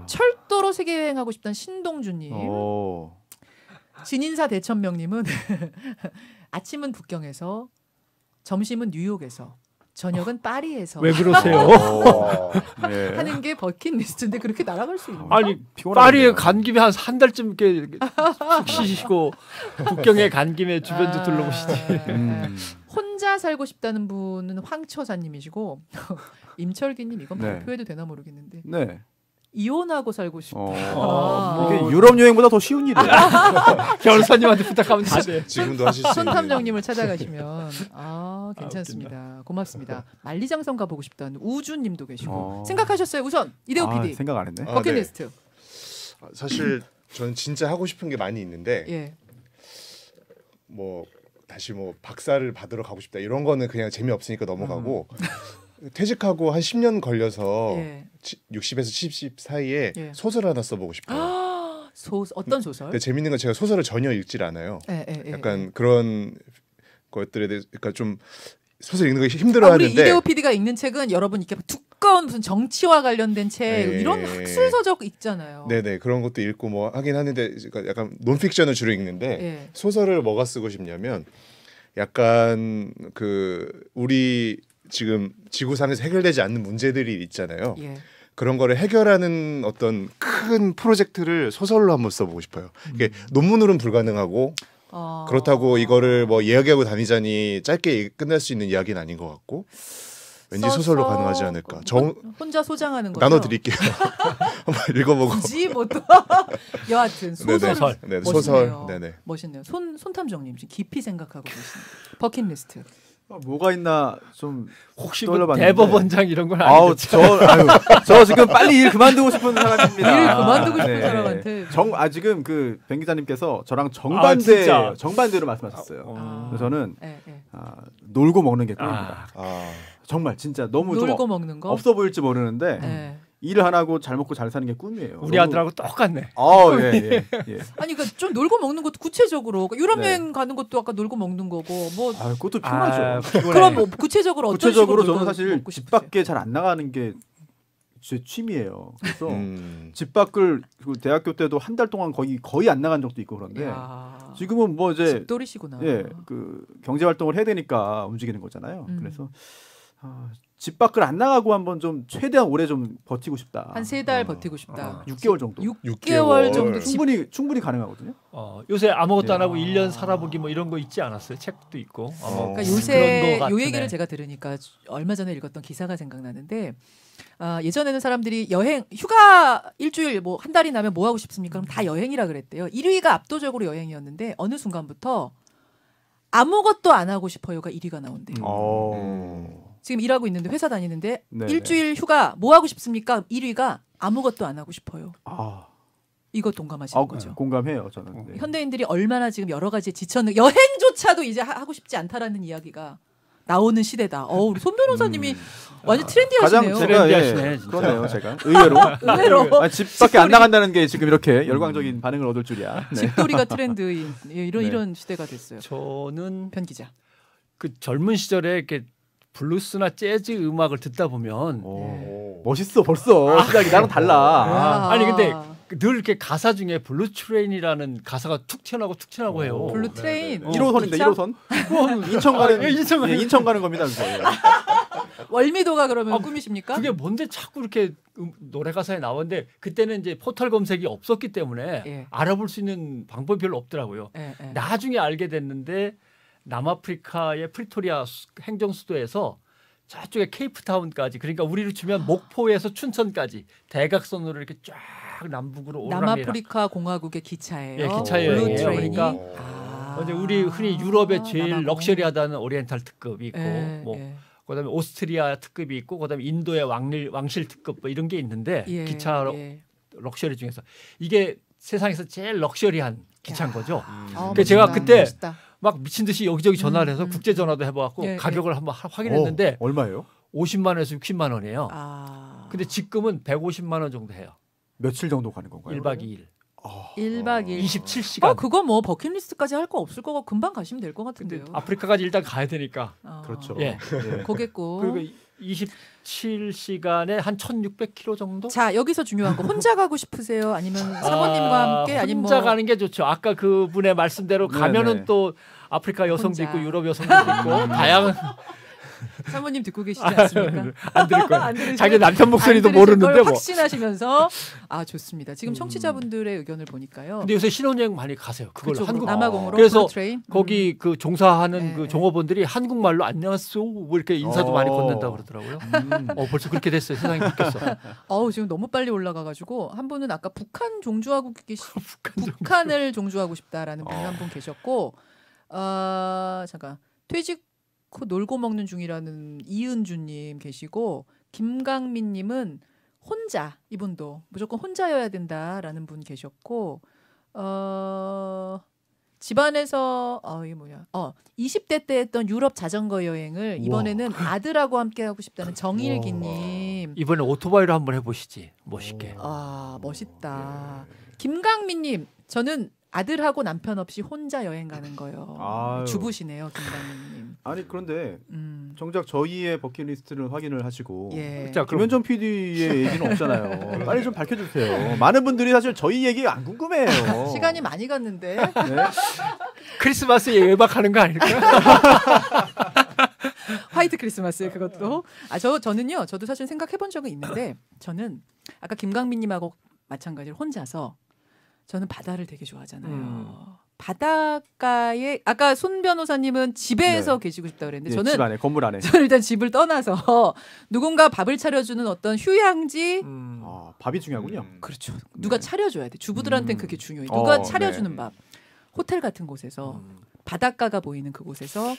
[SPEAKER 1] 철도로 세계 여행하고 싶다는 신동주님. 진인사 대천명님은 아침은 북경에서, 점심은 뉴욕에서, 저녁은 파리에서.
[SPEAKER 3] 왜 그러세요?
[SPEAKER 1] 하는 게 버킷리스트인데 그렇게 날아갈 수 있나요?
[SPEAKER 3] 아니 파리에 간 김에 한 달쯤 이렇게 푹 쉬시고 북경에 간 김에 주변도 둘러보시지.
[SPEAKER 1] 혼자 살고 싶다는 분은 황처사님이시고 임철기님 이건 발표해도 되나 모르겠는데.
[SPEAKER 2] 네.
[SPEAKER 1] 이혼하고 살고 싶다.
[SPEAKER 2] 이게 유럽 여행보다 더 쉬운 일이에요.
[SPEAKER 3] 결사님한테 부탁하면 다 돼.
[SPEAKER 4] 지금도 하실 수 있는.
[SPEAKER 1] 손탐정님을 찾아가시면 괜찮습니다. 고맙습니다. 만리장성 가보고 싶다는 우주님도 계시고. 생각하셨어요? 우선 이대호 PD.
[SPEAKER 2] 생각 안 했네.
[SPEAKER 1] 버킷리스트.
[SPEAKER 4] 네. 사실 저는 진짜 하고 싶은 게 많이 있는데 다시 박사를 받으러 가고 싶다 이런 거는 그냥 재미없으니까 넘어가고 퇴직하고 한 10년 걸려서 60에서 70 사이에 소설 하나 써보고 싶어요.
[SPEAKER 1] 어떤 소설?
[SPEAKER 4] 근데 재밌는 건 제가 소설을 전혀 읽질 않아요. 약간 그런 것들에 대해서 그러니까 좀 소설 읽는 거 힘들어하는데
[SPEAKER 1] 우리 이대호 PD가 읽는 책은 여러분 이렇게 두꺼운 무슨 정치와 관련된 책 이런 학술서적 있잖아요.
[SPEAKER 4] 네네 그런 것도 읽고 하긴 하는데 약간 논픽션을 주로 읽는데 소설을 뭐가 쓰고 싶냐면 약간 우리 지금 지구상에서 해결되지 않는 문제들이 있잖아요. 그런 거를 해결하는 어떤 큰 프로젝트를 소설로 한번 써보고 싶어요. 이게 논문으로는 불가능하고 그렇다고 이거를 이야기하고 다니자니 짧게 끝날 수 있는 이야기는 아닌 것 같고 왠지 소설로 가능하지 않을까.
[SPEAKER 1] 혼자 소장하는 거죠?
[SPEAKER 4] 나눠드릴게요. 한번 읽어보고.
[SPEAKER 1] 굳이 또 여하튼 소설.
[SPEAKER 4] 네네. 소설. 네네.
[SPEAKER 1] 멋있네요. 손탐정님 지금 깊이 생각하고 계십니다. 버킷리스트.
[SPEAKER 2] 뭐가 있나 좀
[SPEAKER 3] 혹시 대법원장 이런 건 아니겠죠?
[SPEAKER 2] 저 지금 빨리 일 그만두고 싶은 사람입니다.
[SPEAKER 1] 일 그만두고 싶은 사람한테
[SPEAKER 2] 지금 벤 기자님께서 저랑 정반대로 말씀하셨어요. 그래서 저는 놀고 먹는 게 꿈입니다. 정말 진짜 너무
[SPEAKER 1] 놀고 먹는 거
[SPEAKER 2] 없어 보일지 모르는데 일을 안 하고 잘 먹고 잘 사는 게 꿈이에요.
[SPEAKER 3] 우리 아들하고 똑같네.
[SPEAKER 1] 예. 아니 그러니까 좀 놀고 먹는 것도 구체적으로 유럽 여행 가는 것도 아까 놀고 먹는 거고
[SPEAKER 2] 그것도 필요하죠.
[SPEAKER 1] 그럼 구체적으로 어떤 식으로
[SPEAKER 2] 저는 사실 집 밖에 잘 안 나가는 게 제 취미예요. 그래서 집 밖을 대학교 때도 한 달 동안 거의 안 나간 적도 있고 그런데 지금은 이제
[SPEAKER 1] 집돌이시구나.
[SPEAKER 2] 경제 활동을 해야 되니까 움직이는 거잖아요. 그래서 집 밖을 안 나가고 한번 좀 최대한 오래 좀 버티고 싶다.
[SPEAKER 1] 한 3달 버티고 싶다.
[SPEAKER 2] 6개월 정도.
[SPEAKER 1] 6개월 정도
[SPEAKER 2] 충분히 가능하거든요.
[SPEAKER 3] 요새 아무것도 안 하고 1년 살아보기 이런 거 있지 않았어요? 책도 있고.
[SPEAKER 1] 그러니까 요새 요 얘기를 제가 들으니까 얼마 전에 읽었던 기사가 생각나는데 예전에는 사람들이 휴가 일주일 한 달이 나면 뭐 하고 싶습니까? 그럼 다 여행이라 그랬대요. 1위가 압도적으로 여행이었는데 어느 순간부터 아무것도 안 하고 싶어요가 1위가 나온대요. 지금 일하고 있는데 회사 다니는데 일주일 휴가 뭐 하고 싶습니까? 1위가 아무것도 안 하고 싶어요. 이거 동감하시는 거죠?
[SPEAKER 2] 공감해요, 저는.
[SPEAKER 1] 현대인들이 얼마나 지금 여러 가지에 지쳤는 여행조차도 이제 하고 싶지 않다라는 이야기가 나오는 시대다. 우리 손 변호사님이 완전 트렌디하시네요.
[SPEAKER 2] 가장 트렌디하시네. 그러네요, 제가 의외로. 집 밖에 안 나간다는 게 지금 이렇게 열광적인 반응을 얻을 줄이야.
[SPEAKER 1] 집돌이가 트렌드인 이런 시대가 됐어요.
[SPEAKER 3] 저는
[SPEAKER 1] 편 기자.
[SPEAKER 3] 젊은 시절에 이렇게 블루스나 재즈 음악을 듣다 보면
[SPEAKER 2] 멋있어 벌써 시작이 나랑 달라.
[SPEAKER 3] 아니 근데 늘 이렇게 가사 중에 블루 트레인이라는 가사가 툭 튀어나오고 해요.
[SPEAKER 1] 블루 트레인
[SPEAKER 2] 1호선인데 1호선. 인천 가는 겁니다.
[SPEAKER 1] 월미도가 그러면 꿈이십니까?
[SPEAKER 3] 그게 뭔데 자꾸 이렇게 노래 가사에 나오는데 그때는 이제 포털 검색이 없었기 때문에 예. 알아볼 수 있는 방법이 별로 없더라고요. 예. 나중에 알게 됐는데 남아프리카의 프리토리아 행정수도에서 저쪽에 케이프타운까지 그러니까 우리로 치면 목포에서 춘천까지 대각선으로 이렇게 쫙 남북으로 오르락내리락.
[SPEAKER 1] 남아프리카 공화국의 기차예요.
[SPEAKER 3] 예, 기차예요. 그러니까 이제 우리 흔히 유럽의 제일 럭셔리하다는 오리엔탈 특급이 있고 뭐 그다음에 오스트리아 특급이 있고 그다음에 인도의 왕실 특급 뭐 이런 게 있는데 기차 럭셔리 중에서 이게 세상에서 제일 럭셔리한 기차인 거죠. 그러니까 제가 그때 멋있다. 막 미친 듯이 여기저기 전화를 해서 국제 전화도 해봐갖고 가격을 한번 확인했는데
[SPEAKER 2] 얼마예요?
[SPEAKER 3] 50만 원에서 60만 원이에요. 근데 지금은 150만 원 정도 해요.
[SPEAKER 2] 며칠 정도 가는 건가요?
[SPEAKER 3] 1박 2일.
[SPEAKER 1] 1박 2일.
[SPEAKER 3] 27시간.
[SPEAKER 1] 그거 뭐 버킷리스트까지 할 거 없을 거고 금방 가시면 될 것 같은데요.
[SPEAKER 3] 아프리카까지 일단 가야 되니까.
[SPEAKER 2] 그렇죠.
[SPEAKER 3] 예.
[SPEAKER 1] 거겠고.
[SPEAKER 3] 그리고 27시간에 한 1,600km 정도?
[SPEAKER 1] 자, 여기서 중요한 거 혼자 가고 싶으세요? 아니면 사모님과 함께? 아니면
[SPEAKER 3] 혼자 가는 게 좋죠. 아까 그분의 말씀대로 가면은 또 아프리카 여성도 있고 유럽 여성도 있고 다양한
[SPEAKER 1] 사모님 듣고 계시지 않습니까?
[SPEAKER 3] 안 들을 거예요. 자기 남편 목소리도 모르는데 뭐.
[SPEAKER 1] 확신하시면서 좋습니다. 지금 청취자분들의 의견을 보니까요.
[SPEAKER 3] 근데 요새 신혼여행 많이 가세요. 그걸 한국
[SPEAKER 1] 남아공으로
[SPEAKER 3] 그래서 거기 그 종사하는 그 종업원들이 한국말로 안녕하세요 뭐 이렇게 인사도 많이 건넨다 그러더라고요. 벌써 그렇게 됐어요. 세상이 바뀌었어.
[SPEAKER 1] 지금 너무 빨리 올라가가지고 한 분은 아까 북한 종주하고 북한을 종주하고 싶다라는 분이 한 분 계셨고 잠깐 퇴직 놀고 먹는 중이라는 이은주님 계시고 김강민님은 혼자 이분도 무조건 혼자여야 된다라는 분 계셨고 집안에서 이게 뭐야 20대 때 했던 유럽 자전거 여행을 이번에는 아들하고 함께 하고 싶다는 정일기님
[SPEAKER 3] 이번에 오토바이로 한번 해보시지 멋있게
[SPEAKER 1] 멋있다 김강민님 저는 아들하고 남편 없이 혼자 여행 가는 거요. 주부시네요, 김강민님.
[SPEAKER 2] 아니 그런데 정작 저희의 버킷리스트를 확인을 하시고
[SPEAKER 3] 자,
[SPEAKER 2] 김현정 PD의 얘기는 없잖아요. 빨리 좀 밝혀주세요. 많은 분들이 사실 저희 얘기 안 궁금해요.
[SPEAKER 1] 시간이 많이 갔는데.
[SPEAKER 3] 크리스마스에 외박하는 거 아닐까?
[SPEAKER 1] 화이트 크리스마스에 그것도. 저는요. 저도 사실 생각해본 적은 있는데 저는 아까 김강민님하고 마찬가지로 혼자서 저는 바다를 되게 좋아하잖아요. 바닷가에 아까 손 변호사님은 집에서 계시고 싶다 그랬는데 저는
[SPEAKER 2] 집 안에 건물 안에.
[SPEAKER 1] 저는 일단 집을 떠나서 누군가 밥을 차려주는 어떤 휴양지.
[SPEAKER 2] 밥이 중요하군요.
[SPEAKER 1] 그렇죠. 누가 차려줘야 돼. 주부들한테는 그게 중요해. 누가 차려주는 밥. 호텔 같은 곳에서 바닷가가 보이는 그곳에서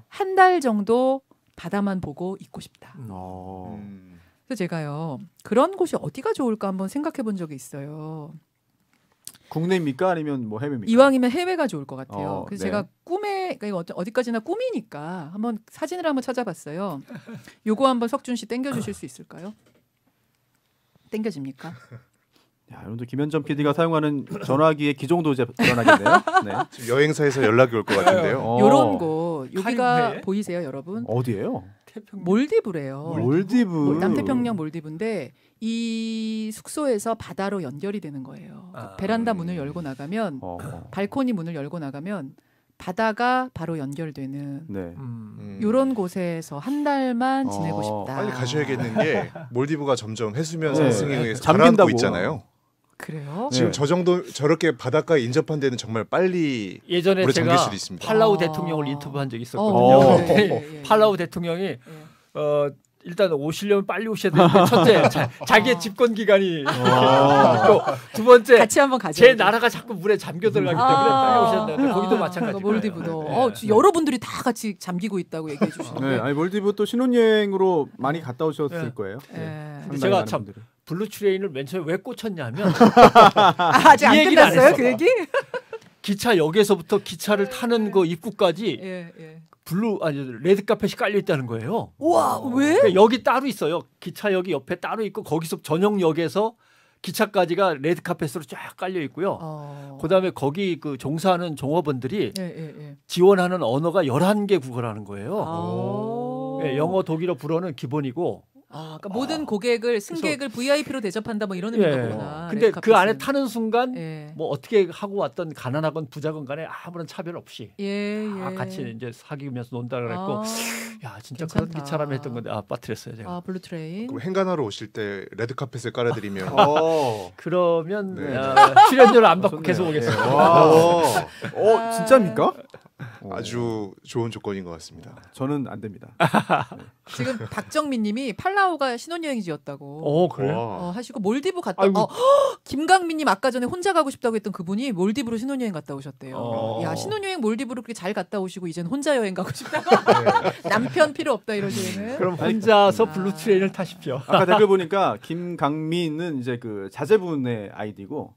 [SPEAKER 1] 한 달 정도 바다만 보고 있고 싶다. 그래서 제가요 그런 곳이 어디가 좋을까 한번 생각해본 적이 있어요.
[SPEAKER 2] 국내입니까 아니면 뭐 해외입니까?
[SPEAKER 1] 이왕이면 해외가 좋을 것 같아요. 그래서 제가 그러니까 이거 어디까지나 꿈이니까 한번 사진을 한번 찾아봤어요. 요거 한번 석준 씨 땡겨주실 수 있을까요? 땡겨집니까?
[SPEAKER 2] 야, 여러분들 김현정 PD가 사용하는 전화기의 기종도 드러나겠네요.
[SPEAKER 4] 지금 여행사에서 연락이 올 것 같은데요.
[SPEAKER 1] 요런 곳 여기가 보이세요, 여러분?
[SPEAKER 2] 어디예요?
[SPEAKER 1] 몰디브래요.
[SPEAKER 2] 몰디브.
[SPEAKER 1] 남태평양 몰디브인데 이 숙소에서 바다로 연결이 되는 거예요. 베란다 문을 열고 나가면 발코니 문을 열고 나가면 바다가 바로 연결되는 이런 곳에서 한 달만 지내고 싶다.
[SPEAKER 4] 빨리 가셔야겠는 게 몰디브가 점점 해수면 상승에 의해서 가라앉고 있잖아요.
[SPEAKER 1] 그래요?
[SPEAKER 4] 지금 저 정도 저렇게 바닷가에 인접한 데는 정말 빨리
[SPEAKER 3] 예전에 제가
[SPEAKER 4] 수도 있습니다.
[SPEAKER 3] 팔라우 대통령을 인터뷰한 적이 있었거든요. 팔라우 대통령이 일단 오시려면 빨리 오셔야 되는데 첫째 자기의 집권 기간이 있고 두 번째
[SPEAKER 1] 같이 한번 가죠.
[SPEAKER 3] 제 나라가 자꾸 물에 잠겨 들어가기 때문에 빨리 오셔야 되는데 거기도 마찬가지고
[SPEAKER 1] 몰디브도 여러분들이 다 같이 잠기고 있다고 얘기해 주시는데
[SPEAKER 2] 아니 몰디브 또 신혼여행으로 많이 갔다 오셨을 거예요.
[SPEAKER 3] 제가 참 블루트레인을 맨 처음에 왜 꽂혔냐면
[SPEAKER 1] 아직 안 끝났어요 그 얘기?
[SPEAKER 3] 기차역에서부터 기차를 타는 그 입구까지 레드 카펫이 깔려 있다는 거예요.
[SPEAKER 1] 우와, 왜?
[SPEAKER 3] 그러니까 역이 따로 있어요. 기차역이 옆에 따로 있고 거기서 전용역에서 기차까지가 레드 카펫으로 쫙 깔려 있고요. 그다음에 거기 그 종사하는 종업원들이 지원하는 언어가 11개 국어라는 거예요. 영어, 독일어, 불어는 기본이고
[SPEAKER 1] 그러니까 모든 고객을 승객을 VIP로 대접한다 뭐 이런 의미가 보구나.
[SPEAKER 3] 근데 그 안에 타는 순간 뭐 어떻게 하고 왔던 가난하건 부자건 간에 아무런 차별 없이 같이 이제 사귀면서 논다 그랬고 야 진짜 괜찮다. 그런 기차라면 했던 건데 빠뜨렸어요 제가.
[SPEAKER 1] 블루트레인.
[SPEAKER 4] 그럼 행간하러 오실 때 레드카펫을 깔아드리면
[SPEAKER 3] 그러면 출연료를 안 받고 계속 오겠습니다.
[SPEAKER 2] 진짜입니까?
[SPEAKER 4] 아주 좋은 조건인 것 같습니다.
[SPEAKER 2] 저는 안 됩니다.
[SPEAKER 1] 지금 박정민님이 팔라우가 신혼여행지였다고.
[SPEAKER 3] 그래요?
[SPEAKER 1] 하시고 몰디브 갔다. 김강민님 아까 전에 혼자 가고 싶다고 했던 그분이 몰디브로 신혼여행 갔다 오셨대요. 야 신혼여행 몰디브로 그렇게 잘 갔다 오시고 이제는 혼자 여행 가고 싶다고. 남편 필요 없다 이러시는.
[SPEAKER 3] 그럼 혼자서 블루트레인을 타십시오.
[SPEAKER 2] 아까 댓글 보니까 김강민은 이제 그 자제분의 아이디고.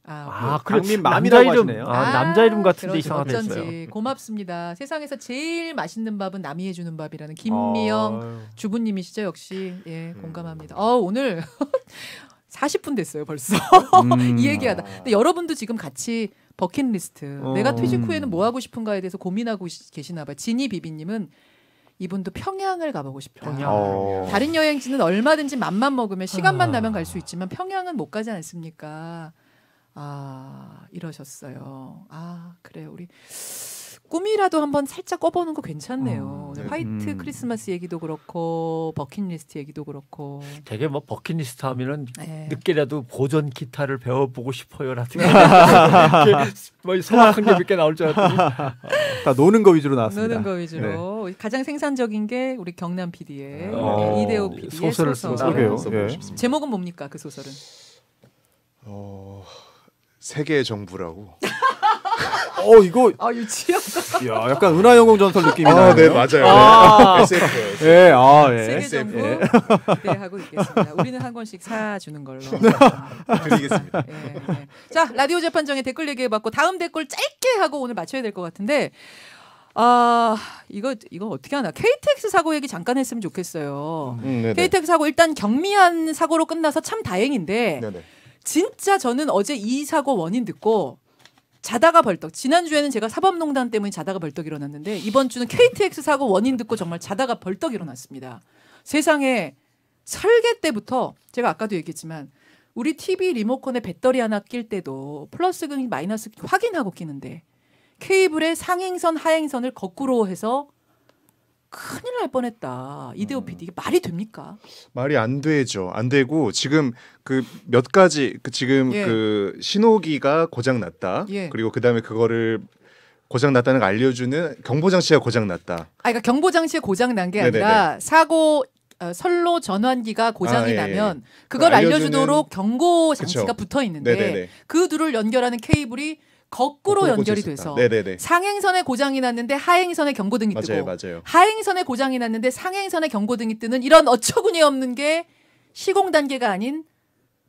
[SPEAKER 2] 강민 맘이라고 하시네요.
[SPEAKER 3] 남자 이름 같은데 이상하게
[SPEAKER 1] 했어요. 고맙습니다. 세상에서 제일 맛있는 밥은 남이 해주는 밥이라는 김미영 주부님이시죠. 역시 공감합니다. 오늘 40분 됐어요 벌써. 이 얘기하다. 근데 여러분도 지금 같이 버킷리스트 내가 퇴직 후에는 뭐 하고 싶은가에 대해서 고민하고 계시나 봐요. 지니 비비님은 이분도 평양을 가보고 싶다. 다른 여행지는 얼마든지 맘만 먹으면 시간만 나면 갈 수 있지만 평양은 못 가지 않습니까? 이러셨어요. 그래요. 우리 꿈이라도 한번 살짝 꿔보는 거 괜찮네요. 화이트 크리스마스 얘기도 그렇고 버킷리스트 얘기도 그렇고.
[SPEAKER 3] 되게 뭐 버킷리스트 하면은 늦게라도 고전 기타를 배워보고 싶어요라든가 뭐 소박한 게 몇 개 나올 줄 알았더니
[SPEAKER 2] 다 노는 거 위주로 나왔습니다.
[SPEAKER 1] 노는 거 위주로. 가장 생산적인 게 우리 경남 PD의 이대호 PD의
[SPEAKER 3] 소설을
[SPEAKER 1] 써보고 싶습니다. 제목은 뭡니까 그 소설은?
[SPEAKER 4] 세계의 정부라고.
[SPEAKER 2] 이거
[SPEAKER 1] 유치하다.
[SPEAKER 2] 야, 약간 은하영웅 전설 느낌이 나요.
[SPEAKER 4] 네, 맞아요. SF예요.
[SPEAKER 1] 세계 정부 하고 있겠습니다. 우리는 한 권씩 사주는 걸로
[SPEAKER 4] 드리겠습니다.
[SPEAKER 1] 자, 라디오 재판정에 댓글 얘기해봤고 다음 댓글 짧게 하고 오늘 마쳐야 될 것 같은데 이거 어떻게 하나? KTX 사고 얘기 잠깐 했으면 좋겠어요. KTX 사고 일단 경미한 사고로 끝나서 참 다행인데 진짜 저는 어제 이 사고 원인 듣고 자다가 벌떡. 지난주에는 제가 사법농단 때문에 자다가 벌떡 일어났는데 이번 주는 KTX 사고 원인 듣고 정말 자다가 벌떡 일어났습니다. 세상에 설계 때부터 제가 아까도 얘기했지만 우리 TV 리모컨에 배터리 하나 낄 때도 플러스든 마이너스 확인하고 끼는데 케이블의 상행선 하행선을 거꾸로 해서 큰일 날 뻔했다. 이대호 PD 이게 말이 됩니까?
[SPEAKER 4] 말이 안 되죠. 안 되고 지금 그 몇 가지 지금 그 신호기가 고장 났다. 그리고 그다음에 그거를 고장 났다는 걸 알려주는 경보 장치가 고장 났다.
[SPEAKER 1] 그러니까 경보 장치가 고장 난 게 아니라 사고 선로 전환기가 고장이 나면 그걸 알려주도록 경고 장치가 붙어 있는데 그 둘을 연결하는 케이블이 거꾸로 연결이 돼서 상행선에 고장이 났는데 하행선에 경고등이 뜨고 하행선에 고장이 났는데 상행선에 경고등이 뜨는 이런 어처구니 없는 게 시공 단계가 아닌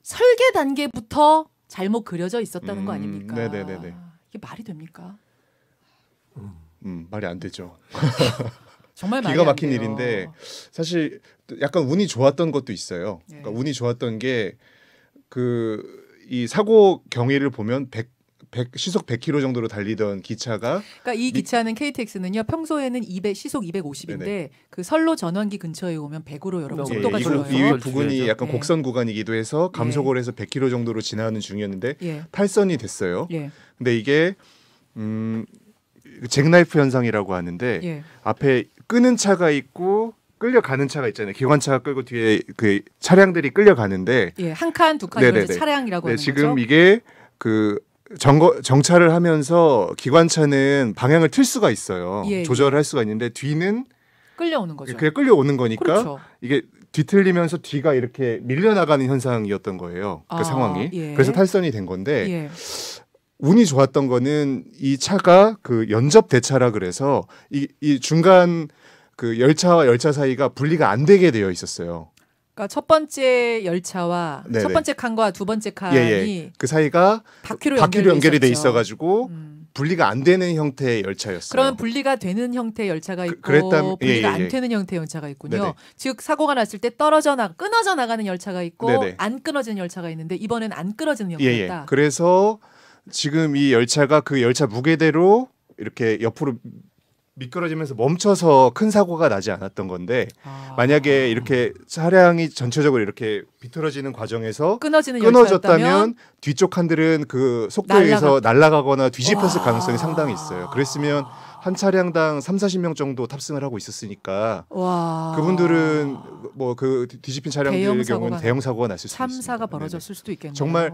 [SPEAKER 1] 설계 단계부터 잘못 그려져 있었다는 거 아닙니까? 이게 말이 됩니까?
[SPEAKER 4] 말이 안 되죠.
[SPEAKER 1] 정말
[SPEAKER 4] 기가 막힌 일인데 사실 약간 운이 좋았던 것도 있어요. 그러니까 운이 좋았던 게 이 사고 경위를 보면 시속 100km 정도로 달리던 기차가
[SPEAKER 1] 그러니까 이 기차는 KTX는요. 평소에는 시속 250인데 그 선로 전환기 근처에 오면 100으로 여러분 속도가 줄어요.
[SPEAKER 4] 이 부분이 약간 곡선 구간이기도 해서 감속을 해서 100km 정도로 지나가는 중이었는데 탈선이 됐어요. 근데 이게 잭나이프 현상이라고 하는데 앞에 끄는 차가 있고 끌려가는 차가 있잖아요. 기관차가 끌고 뒤에 그 차량들이 끌려가는데
[SPEAKER 1] 한 칸, 두 칸 이런 차량이라고 하는
[SPEAKER 4] 지금
[SPEAKER 1] 거죠.
[SPEAKER 4] 이게 정차를 하면서 기관차는 방향을 틀 수가 있어요. 조절을 할 수가 있는데 뒤는
[SPEAKER 1] 끌려오는 거죠.
[SPEAKER 4] 그게 끌려오는 거니까
[SPEAKER 1] 그렇죠.
[SPEAKER 4] 이게 뒤틀리면서 뒤가 이렇게 밀려나가는 현상이었던 거예요. 그 상황이. 그래서 탈선이 된 건데 운이 좋았던 거는 이 차가 그 연접 대차라 그래서 이 중간 그 열차와 열차 사이가 분리가 안 되게 되어 있었어요.
[SPEAKER 1] 그러니까 첫 번째 열차와 첫 번째 칸과 두 번째 칸이
[SPEAKER 4] 그 사이가 바퀴로 연결이 돼 있어가지고 분리가 안 되는 형태의 열차였어요.
[SPEAKER 1] 그러면 분리가 되는 형태의 열차가 있고 분리가 안 되는 형태의 열차가 있군요. 즉 사고가 났을 때 끊어져 나가는 열차가 있고 안 끊어지는 열차가 있는데 이번엔 안 끊어지는 형태였다.
[SPEAKER 4] 그래서 지금 이 열차가 그 열차 무게대로 이렇게 옆으로 미끄러지면서 멈춰서 큰 사고가 나지 않았던 건데 만약에 이렇게 차량이 전체적으로 이렇게 비틀어지는 과정에서 끊어졌다면 뒤쪽 칸들은 그 속도에 의해서 날아가거나 뒤집혔을 가능성이 상당히 있어요. 그랬으면 한 차량당 30-40명 정도 탑승을 하고 있었으니까 그분들은 뭐 그 뒤집힌 차량들의 경우는 대형 사고가 났을 수 있습니다.
[SPEAKER 1] 참사가 벌어졌을 수도 있겠네요.
[SPEAKER 4] 정말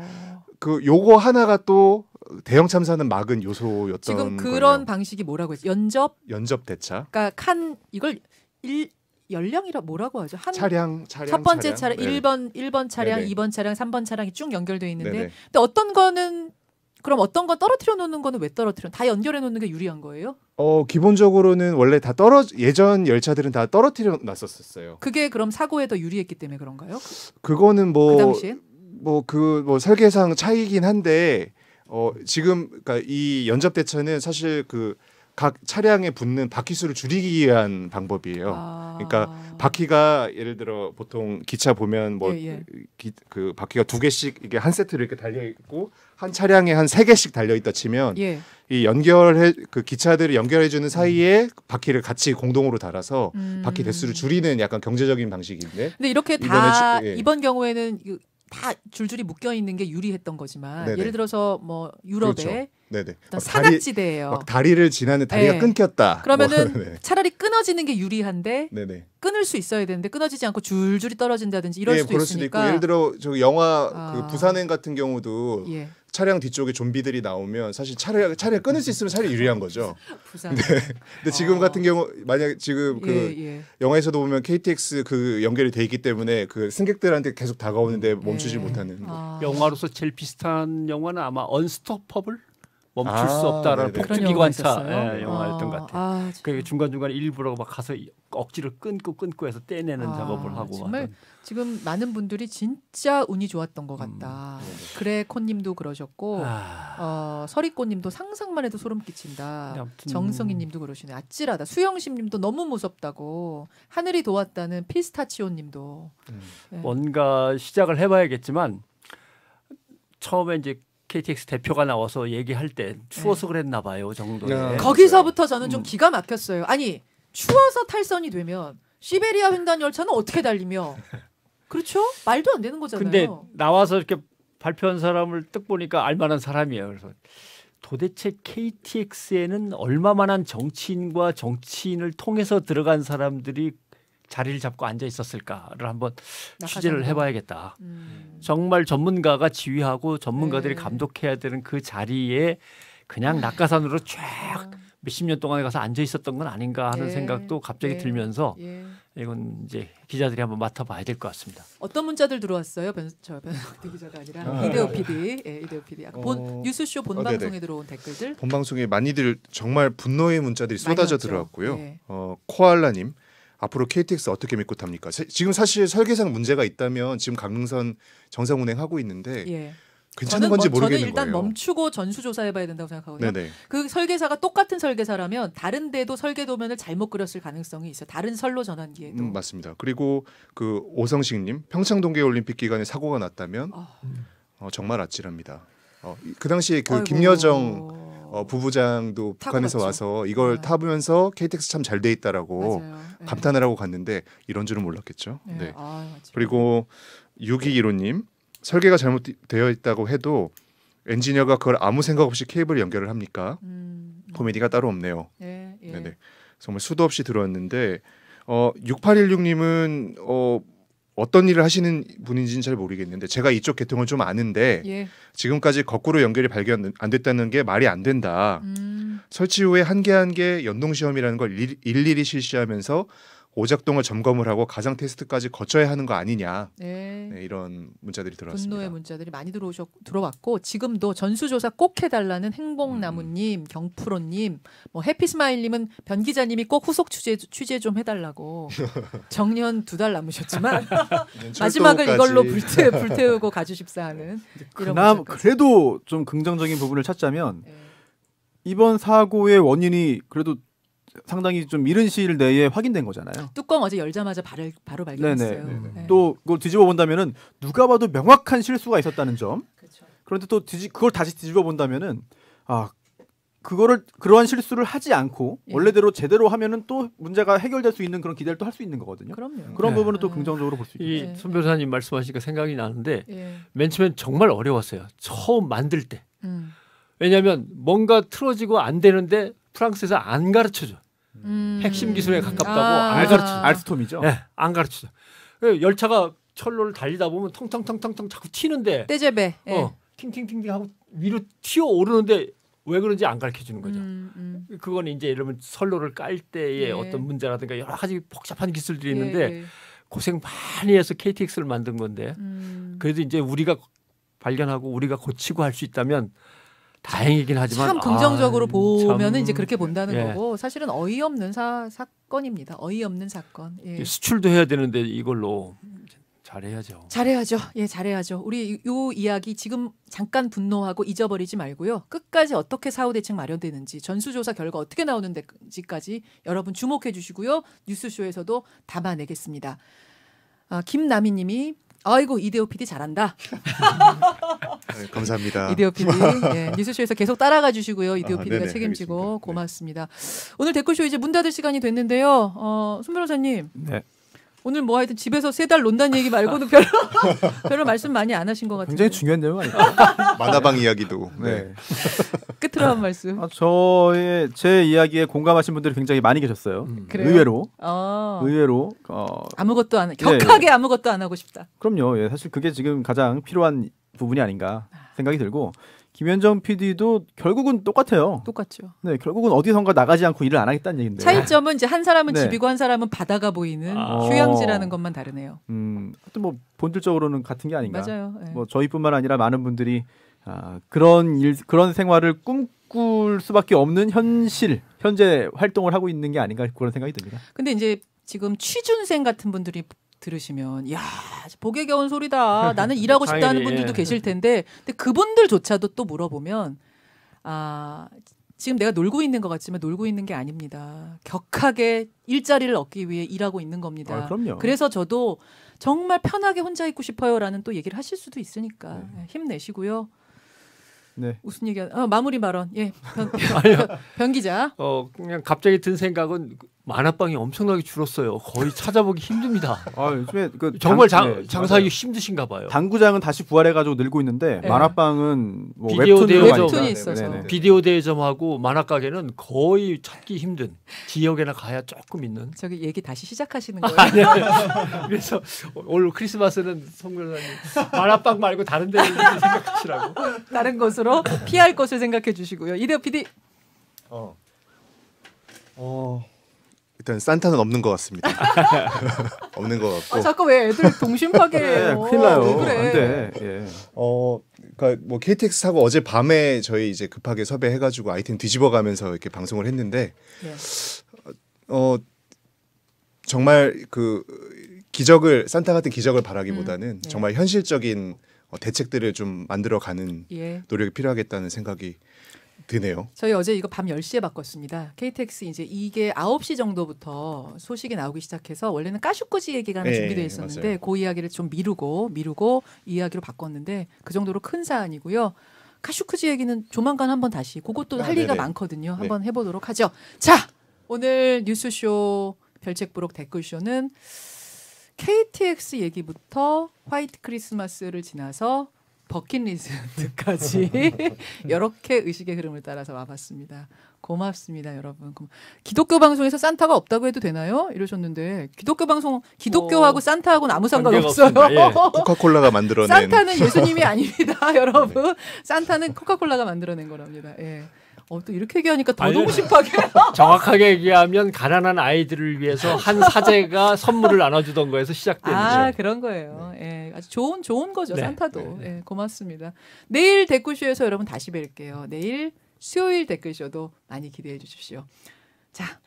[SPEAKER 4] 그 요거 하나가 또 대형 참사는 막은 요소였던
[SPEAKER 1] 지금 그런
[SPEAKER 4] 거예요.
[SPEAKER 1] 방식이 뭐라고 했죠? 연접
[SPEAKER 4] 대차.
[SPEAKER 1] 그러니까 칸 이걸 연령이라 뭐라고 하죠? 한
[SPEAKER 4] 차량
[SPEAKER 1] 첫 번째 차량, 1번 차량,
[SPEAKER 4] 네네.
[SPEAKER 1] 2번 차량, 3번 차량이 쭉 연결되어 있는데
[SPEAKER 4] 네네.
[SPEAKER 1] 근데 어떤 거는 그럼 어떤 거 떨어뜨려 놓는 거는 왜 떨어뜨려? 다 연결해 놓는 게 유리한 거예요?
[SPEAKER 4] 기본적으로는 원래 다 예전 열차들은 다 떨어뜨려 놨었어요.
[SPEAKER 1] 그게 그럼 사고에 더 유리했기 때문에 그런가요?
[SPEAKER 4] 그거는
[SPEAKER 1] 그 당시에?
[SPEAKER 4] 뭐 설계상 차이긴 한데 지금 그러니까 이 연접 대차는 사실 그 각 차량에 붙는 바퀴 수를 줄이기 위한 방법이에요. 그러니까 바퀴가 예를 들어 보통 기차 보면 그 바퀴가 2개씩 이게 한 세트로 이렇게 달려 있고 한 차량에 한 3개씩 달려 있다 치면 이 그 기차들을 연결해 주는 사이에 바퀴를 같이 공동으로 달아서 바퀴 대수를 줄이는 약간 경제적인 방식인데.
[SPEAKER 1] 근데 이렇게 다 이번 경우에는 다 줄줄이 묶여 있는 게 유리했던 거지만 예를 들어서 뭐 유럽에 산악지대예요.
[SPEAKER 4] 막 다리를 지나는 다리가 끊겼다.
[SPEAKER 1] 그러면은 차라리 끊어지는 게 유리한데 끊을 수 있어야 되는데 끊어지지 않고 줄줄이 떨어진다든지 이럴 수도 있으니까.
[SPEAKER 4] 수도 있고 예를 들어 저 영화 그 부산행 같은 경우도 차량 뒤쪽에 좀비들이 나오면 사실 차를 끊을 수 있으면 차라리 유리한 거죠.
[SPEAKER 1] 부산.
[SPEAKER 4] 근데 지금 같은 경우 만약 지금 그 영화에서도 보면 KTX 그 연결이 돼 있기 때문에 그 승객들한테 계속 다가오는데 멈추지 못하는.
[SPEAKER 3] 영화로서 제일 비슷한 영화는 아마 언스토퍼블? 멈출 수 없다라는 폭주기관차 영화였던 것 같아요. 그 중간중간에 일부러 막 가서 억지로 끊고 해서 떼내는 작업을 하고.
[SPEAKER 1] 정말 지금 많은 분들이 진짜 운이 좋았던 것 같다. 그래 콘님도 그러셨고 서리꽃님도 상상만 해도 소름 끼친다. 정성희님도 그러시네. 아찔하다. 수영심님도 너무 무섭다고. 하늘이 도왔다는 피스타치오님도.
[SPEAKER 3] 뭔가 시작을 해봐야겠지만 처음에 이제 KTX 대표가 나와서 얘기할 때 추워서 그랬나 봐요 정도에.
[SPEAKER 1] 거기서부터 저는 좀 기가 막혔어요. 아니 추워서 탈선이 되면 시베리아 횡단 열차는 어떻게 달리며 그렇죠? 말도 안 되는 거잖아요.
[SPEAKER 3] 근데 나와서 이렇게 발표한 사람을 딱 보니까 알만한 사람이에요. 그래서 도대체 KTX에는 얼마만한 정치인과 정치인을 통해서 들어간 사람들이 자리를 잡고 앉아 있었을까를 한번 취재를 해봐야겠다. 정말 전문가가 지휘하고 전문가들이 감독해야 되는 그 자리에 그냥 낙하산으로 쫙 몇십 년 동안 가서 앉아 있었던 건 아닌가 하는 생각도 갑자기 들면서 이건 이제 기자들이 한번 맡아봐야 될 것 같습니다.
[SPEAKER 1] 어떤 문자들 들어왔어요? 변학대 기자가 아니라 이대호 PD, 이대호 PD. 뉴스쇼 본 방송에 들어온 댓글들.
[SPEAKER 4] 본 방송에 많이들 정말 분노의 문자들이 쏟아져 들어왔고요. 코알라님. 앞으로 KTX 어떻게 믿고 탑니까? 지금 사실 설계상 문제가 있다면 지금 강릉선 정상 운행하고 있는데 괜찮은 건지 모르겠는 거예요.
[SPEAKER 1] 저는 일단 멈추고 전수조사해봐야 된다고 생각하거든요. 그 설계사가 똑같은 설계사라면 다른 데도 설계 도면을 잘못 그렸을 가능성이 있어요. 다른 선로 전환기에도.
[SPEAKER 4] 맞습니다. 그리고 그 오성식님 평창 동계올림픽 기간에 사고가 났다면 정말 아찔합니다. 그 당시에 그 김여정 부부장도 북한에서 와서 이걸 타보면서 KTX 참 잘 돼 있다라고 감탄을 하고 갔는데 이런 줄은 몰랐겠죠. 그리고 6215님 설계가 잘못되어 있다고 해도 엔지니어가 그걸 아무 생각 없이 케이블 연결을 합니까? 코미디가 따로 없네요. 네네. 정말 수도 없이 들어왔는데 6816님은 어떤 일을 하시는 분인지는 잘 모르겠는데 제가 이쪽 계통을 좀 아는데 지금까지 거꾸로 연결이 발견 안 됐다는 게 말이 안 된다. 설치 후에 한 개 한 개 연동 시험이라는 걸 일일이 실시하면서 오작동을 점검을 하고 가상 테스트까지 거쳐야 하는 거 아니냐. 이런 문자들이 들어왔습니다.
[SPEAKER 1] 분노의 문자들이 많이 들어왔고 지금도 전수조사 꼭 해달라는 행복나무님, 경프로님, 뭐 해피스마일님은 변 기자님이 꼭 후속 취재 좀 해달라고 정년 2달 남으셨지만 마지막을 이걸로 불태우고 가주십사 하는
[SPEAKER 2] 그나마 그래도 좀 긍정적인 부분을 찾자면 이번 사고의 원인이 그래도 상당히 좀 이른 시일 내에 확인된 거잖아요.
[SPEAKER 1] 뚜껑 어제 열자마자 바로 발견했어요.
[SPEAKER 2] 또 그걸 뒤집어 본다면은 누가 봐도 명확한 실수가 있었다는 점. 그런데 또 그걸 다시 뒤집어 본다면은 그러한 실수를 하지 않고 원래대로 제대로 하면은 또 문제가 해결될 수 있는 그런 기대를 또 할 수 있는 거거든요.
[SPEAKER 1] 그럼요.
[SPEAKER 2] 그런 부분은 또 긍정적으로 볼 수 있죠.
[SPEAKER 3] 손 변호사님 말씀하시니까 생각이 나는데 맨 처음엔 정말 어려웠어요. 처음 만들 때. 왜냐하면 뭔가 틀어지고 안 되는데 프랑스에서 안 가르쳐줘. 핵심 기술에 가깝다고 안 가르쳐.
[SPEAKER 2] 알스톰이죠.
[SPEAKER 3] 네, 안 가르쳐. 열차가 철로를 달리다 보면 텅텅텅텅텅 자꾸 튀는데
[SPEAKER 1] 떼제배.
[SPEAKER 3] 팅팅팅팅 하고 위로 튀어 오르는데 왜 그런지 안 가르쳐 주는 거죠. 그건 이제 예를 들면 선로를 깔 때의 어떤 문제라든가 여러 가지 복잡한 기술들이 있는데 고생 많이 해서 KTX를 만든 건데 그래도 이제 우리가 발견하고 우리가 고치고 할 수 있다면 다행이긴 하지만
[SPEAKER 1] 참 긍정적으로 보면은 이제 그렇게 본다는 거고 사실은 어이없는 사건입니다. 어이없는 사건.
[SPEAKER 3] 수출도 해야 되는데 이걸로 잘해야죠.
[SPEAKER 1] 잘해야죠. 예, 잘해야죠. 우리 요 이야기 지금 잠깐 분노하고 잊어버리지 말고요. 끝까지 어떻게 사후 대책 마련되는지 전수조사 결과 어떻게 나오는지까지 여러분 주목해 주시고요. 뉴스쇼에서도 담아내겠습니다. 김남희님이 아이고 이대호 PD 잘한다.
[SPEAKER 4] 네, 감사합니다.
[SPEAKER 1] 이대호 PD 뉴스쇼에서 계속 따라가 주시고요. 이대호 PD가 책임지고 알겠습니다. 고맙습니다. 오늘 댓글쇼 이제 문 닫을 시간이 됐는데요. 손 변호사님.
[SPEAKER 2] 네.
[SPEAKER 1] 오늘 뭐 하여튼 집에서 3달 논다는 얘기 말고는 별로 말씀 많이 안 하신 것 같은데.
[SPEAKER 2] 굉장히 중요한 내용 아니에요?
[SPEAKER 4] 만화방 이야기도. 네.
[SPEAKER 1] 끝으로 한 말씀.
[SPEAKER 2] 제 이야기에 공감하신 분들이 굉장히 많이 계셨어요. 의외로. 의외로.
[SPEAKER 1] 아무것도 안 격하게 아무것도 안 하고 싶다.
[SPEAKER 2] 그럼요. 사실 그게 지금 가장 필요한 부분이 아닌가 생각이 들고 김현정 PD도 결국은 똑같아요.
[SPEAKER 1] 똑같죠.
[SPEAKER 2] 네, 결국은 어디선가 나가지 않고 일을 안 하겠다는 얘기인데.
[SPEAKER 1] 차이점은 이제 한 사람은 집이고 한 사람은 바다가 보이는 휴양지라는 것만 다르네요.
[SPEAKER 2] 하여튼 뭐 본질적으로는 같은 게 아닌가.
[SPEAKER 1] 맞아요.
[SPEAKER 2] 뭐 저희뿐만 아니라 많은 분들이 그런 생활을 꿈꿀 수밖에 없는 현재 활동을 하고 있는 게 아닌가 그런 생각이 듭니다.
[SPEAKER 1] 근데 이제 지금 취준생 같은 분들이 들으시면 야 복에 겨운 소리다. 나는 일하고 싶다는 분들도 계실 텐데 근데 그분들조차도 또 물어보면 지금 내가 놀고 있는 것 같지만 놀고 있는 게 아닙니다. 격하게 일자리를 얻기 위해 일하고 있는 겁니다.
[SPEAKER 2] 그럼요.
[SPEAKER 1] 그래서 저도 정말 편하게 혼자 있고 싶어요라는 또 얘기를 하실 수도 있으니까 힘내시고요.
[SPEAKER 2] 네.
[SPEAKER 1] 무슨 얘기야? 마무리 발언. 변 기자.
[SPEAKER 3] 그냥 갑자기 든 생각은 만화방이 엄청나게 줄었어요. 거의 찾아보기 힘듭니다.
[SPEAKER 2] 요즘에
[SPEAKER 3] 정말 장사하기 힘드신가 봐요.
[SPEAKER 2] 당구장은 다시 부활해가지고 늘고 있는데 만화방은 뭐
[SPEAKER 1] 웹툰이 있어서
[SPEAKER 3] 비디오 대여점하고 만화 가게는 거의 찾기 힘든 지역에나 가야 조금 있는.
[SPEAKER 1] 저기 얘기 다시 시작하시는 거예요?
[SPEAKER 3] 그래서 올 크리스마스는 송 변호사님 만화방 말고 다른 데를 생각하시라고.
[SPEAKER 1] 다른 곳으로 피할 곳을 생각해 주시고요. 이대호 PD.
[SPEAKER 4] 일단 산타는 없는 것 같습니다. 없는 것 같고.
[SPEAKER 1] 잠깐 왜 애들 동심 파괴해요?
[SPEAKER 2] 큰일 나요.
[SPEAKER 1] 그래.
[SPEAKER 2] 안 돼.
[SPEAKER 4] 그러니까 뭐 KTX 타고 어제 밤에 저희 이제 급하게 섭외해가지고 아이템 뒤집어가면서 이렇게 방송을 했는데, 정말 그 산타 같은 기적을 바라기보다는 정말 현실적인 대책들을 좀 만들어가는 노력이 필요하겠다는 생각이 드네요.
[SPEAKER 1] 저희 어제 이거 밤 10시에 바꿨습니다. KTX 이제 이게 9시 정도부터 소식이 나오기 시작해서 원래는 까슈꾸지 얘기가 하나 준비되어 있었는데 맞아요. 그 이야기를 좀 미루고 이 이야기로 바꿨는데 그 정도로 큰 사안이고요. 까슈꾸지 얘기는 조만간 한번 다시 그것도 할 얘기가 많거든요. 한번 해보도록 하죠. 자, 오늘 뉴스쇼 별책부록 댓글쇼는 KTX 얘기부터 화이트 크리스마스를 지나서 버킷리스트까지 이렇게 의식의 흐름을 따라서 와봤습니다. 고맙습니다, 여러분. 기독교 방송에서 산타가 없다고 해도 되나요? 이러셨는데 기독교하고 산타하고는 아무 상관없어요.
[SPEAKER 4] 코카콜라가 만들어낸
[SPEAKER 1] 산타는 예수님이 아닙니다, 여러분. 산타는 코카콜라가 만들어낸 거랍니다. 또 이렇게 얘기하니까 더 너무 심하게.
[SPEAKER 3] 정확하게 얘기하면 가난한 아이들을 위해서 한 사제가 선물을 나눠주던 거에서 시작된
[SPEAKER 1] 그런 거예요. 아주 좋은 거죠. 산타도. 고맙습니다. 내일 댓글쇼에서 여러분 다시 뵐게요. 내일 수요일 댓글쇼도 많이 기대해 주십시오. 자,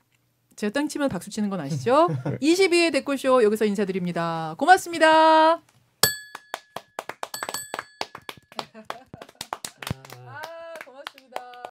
[SPEAKER 1] 제가 땡치면 박수 치는 건 아시죠? 22회 댓글쇼 여기서 인사드립니다. 고맙습니다.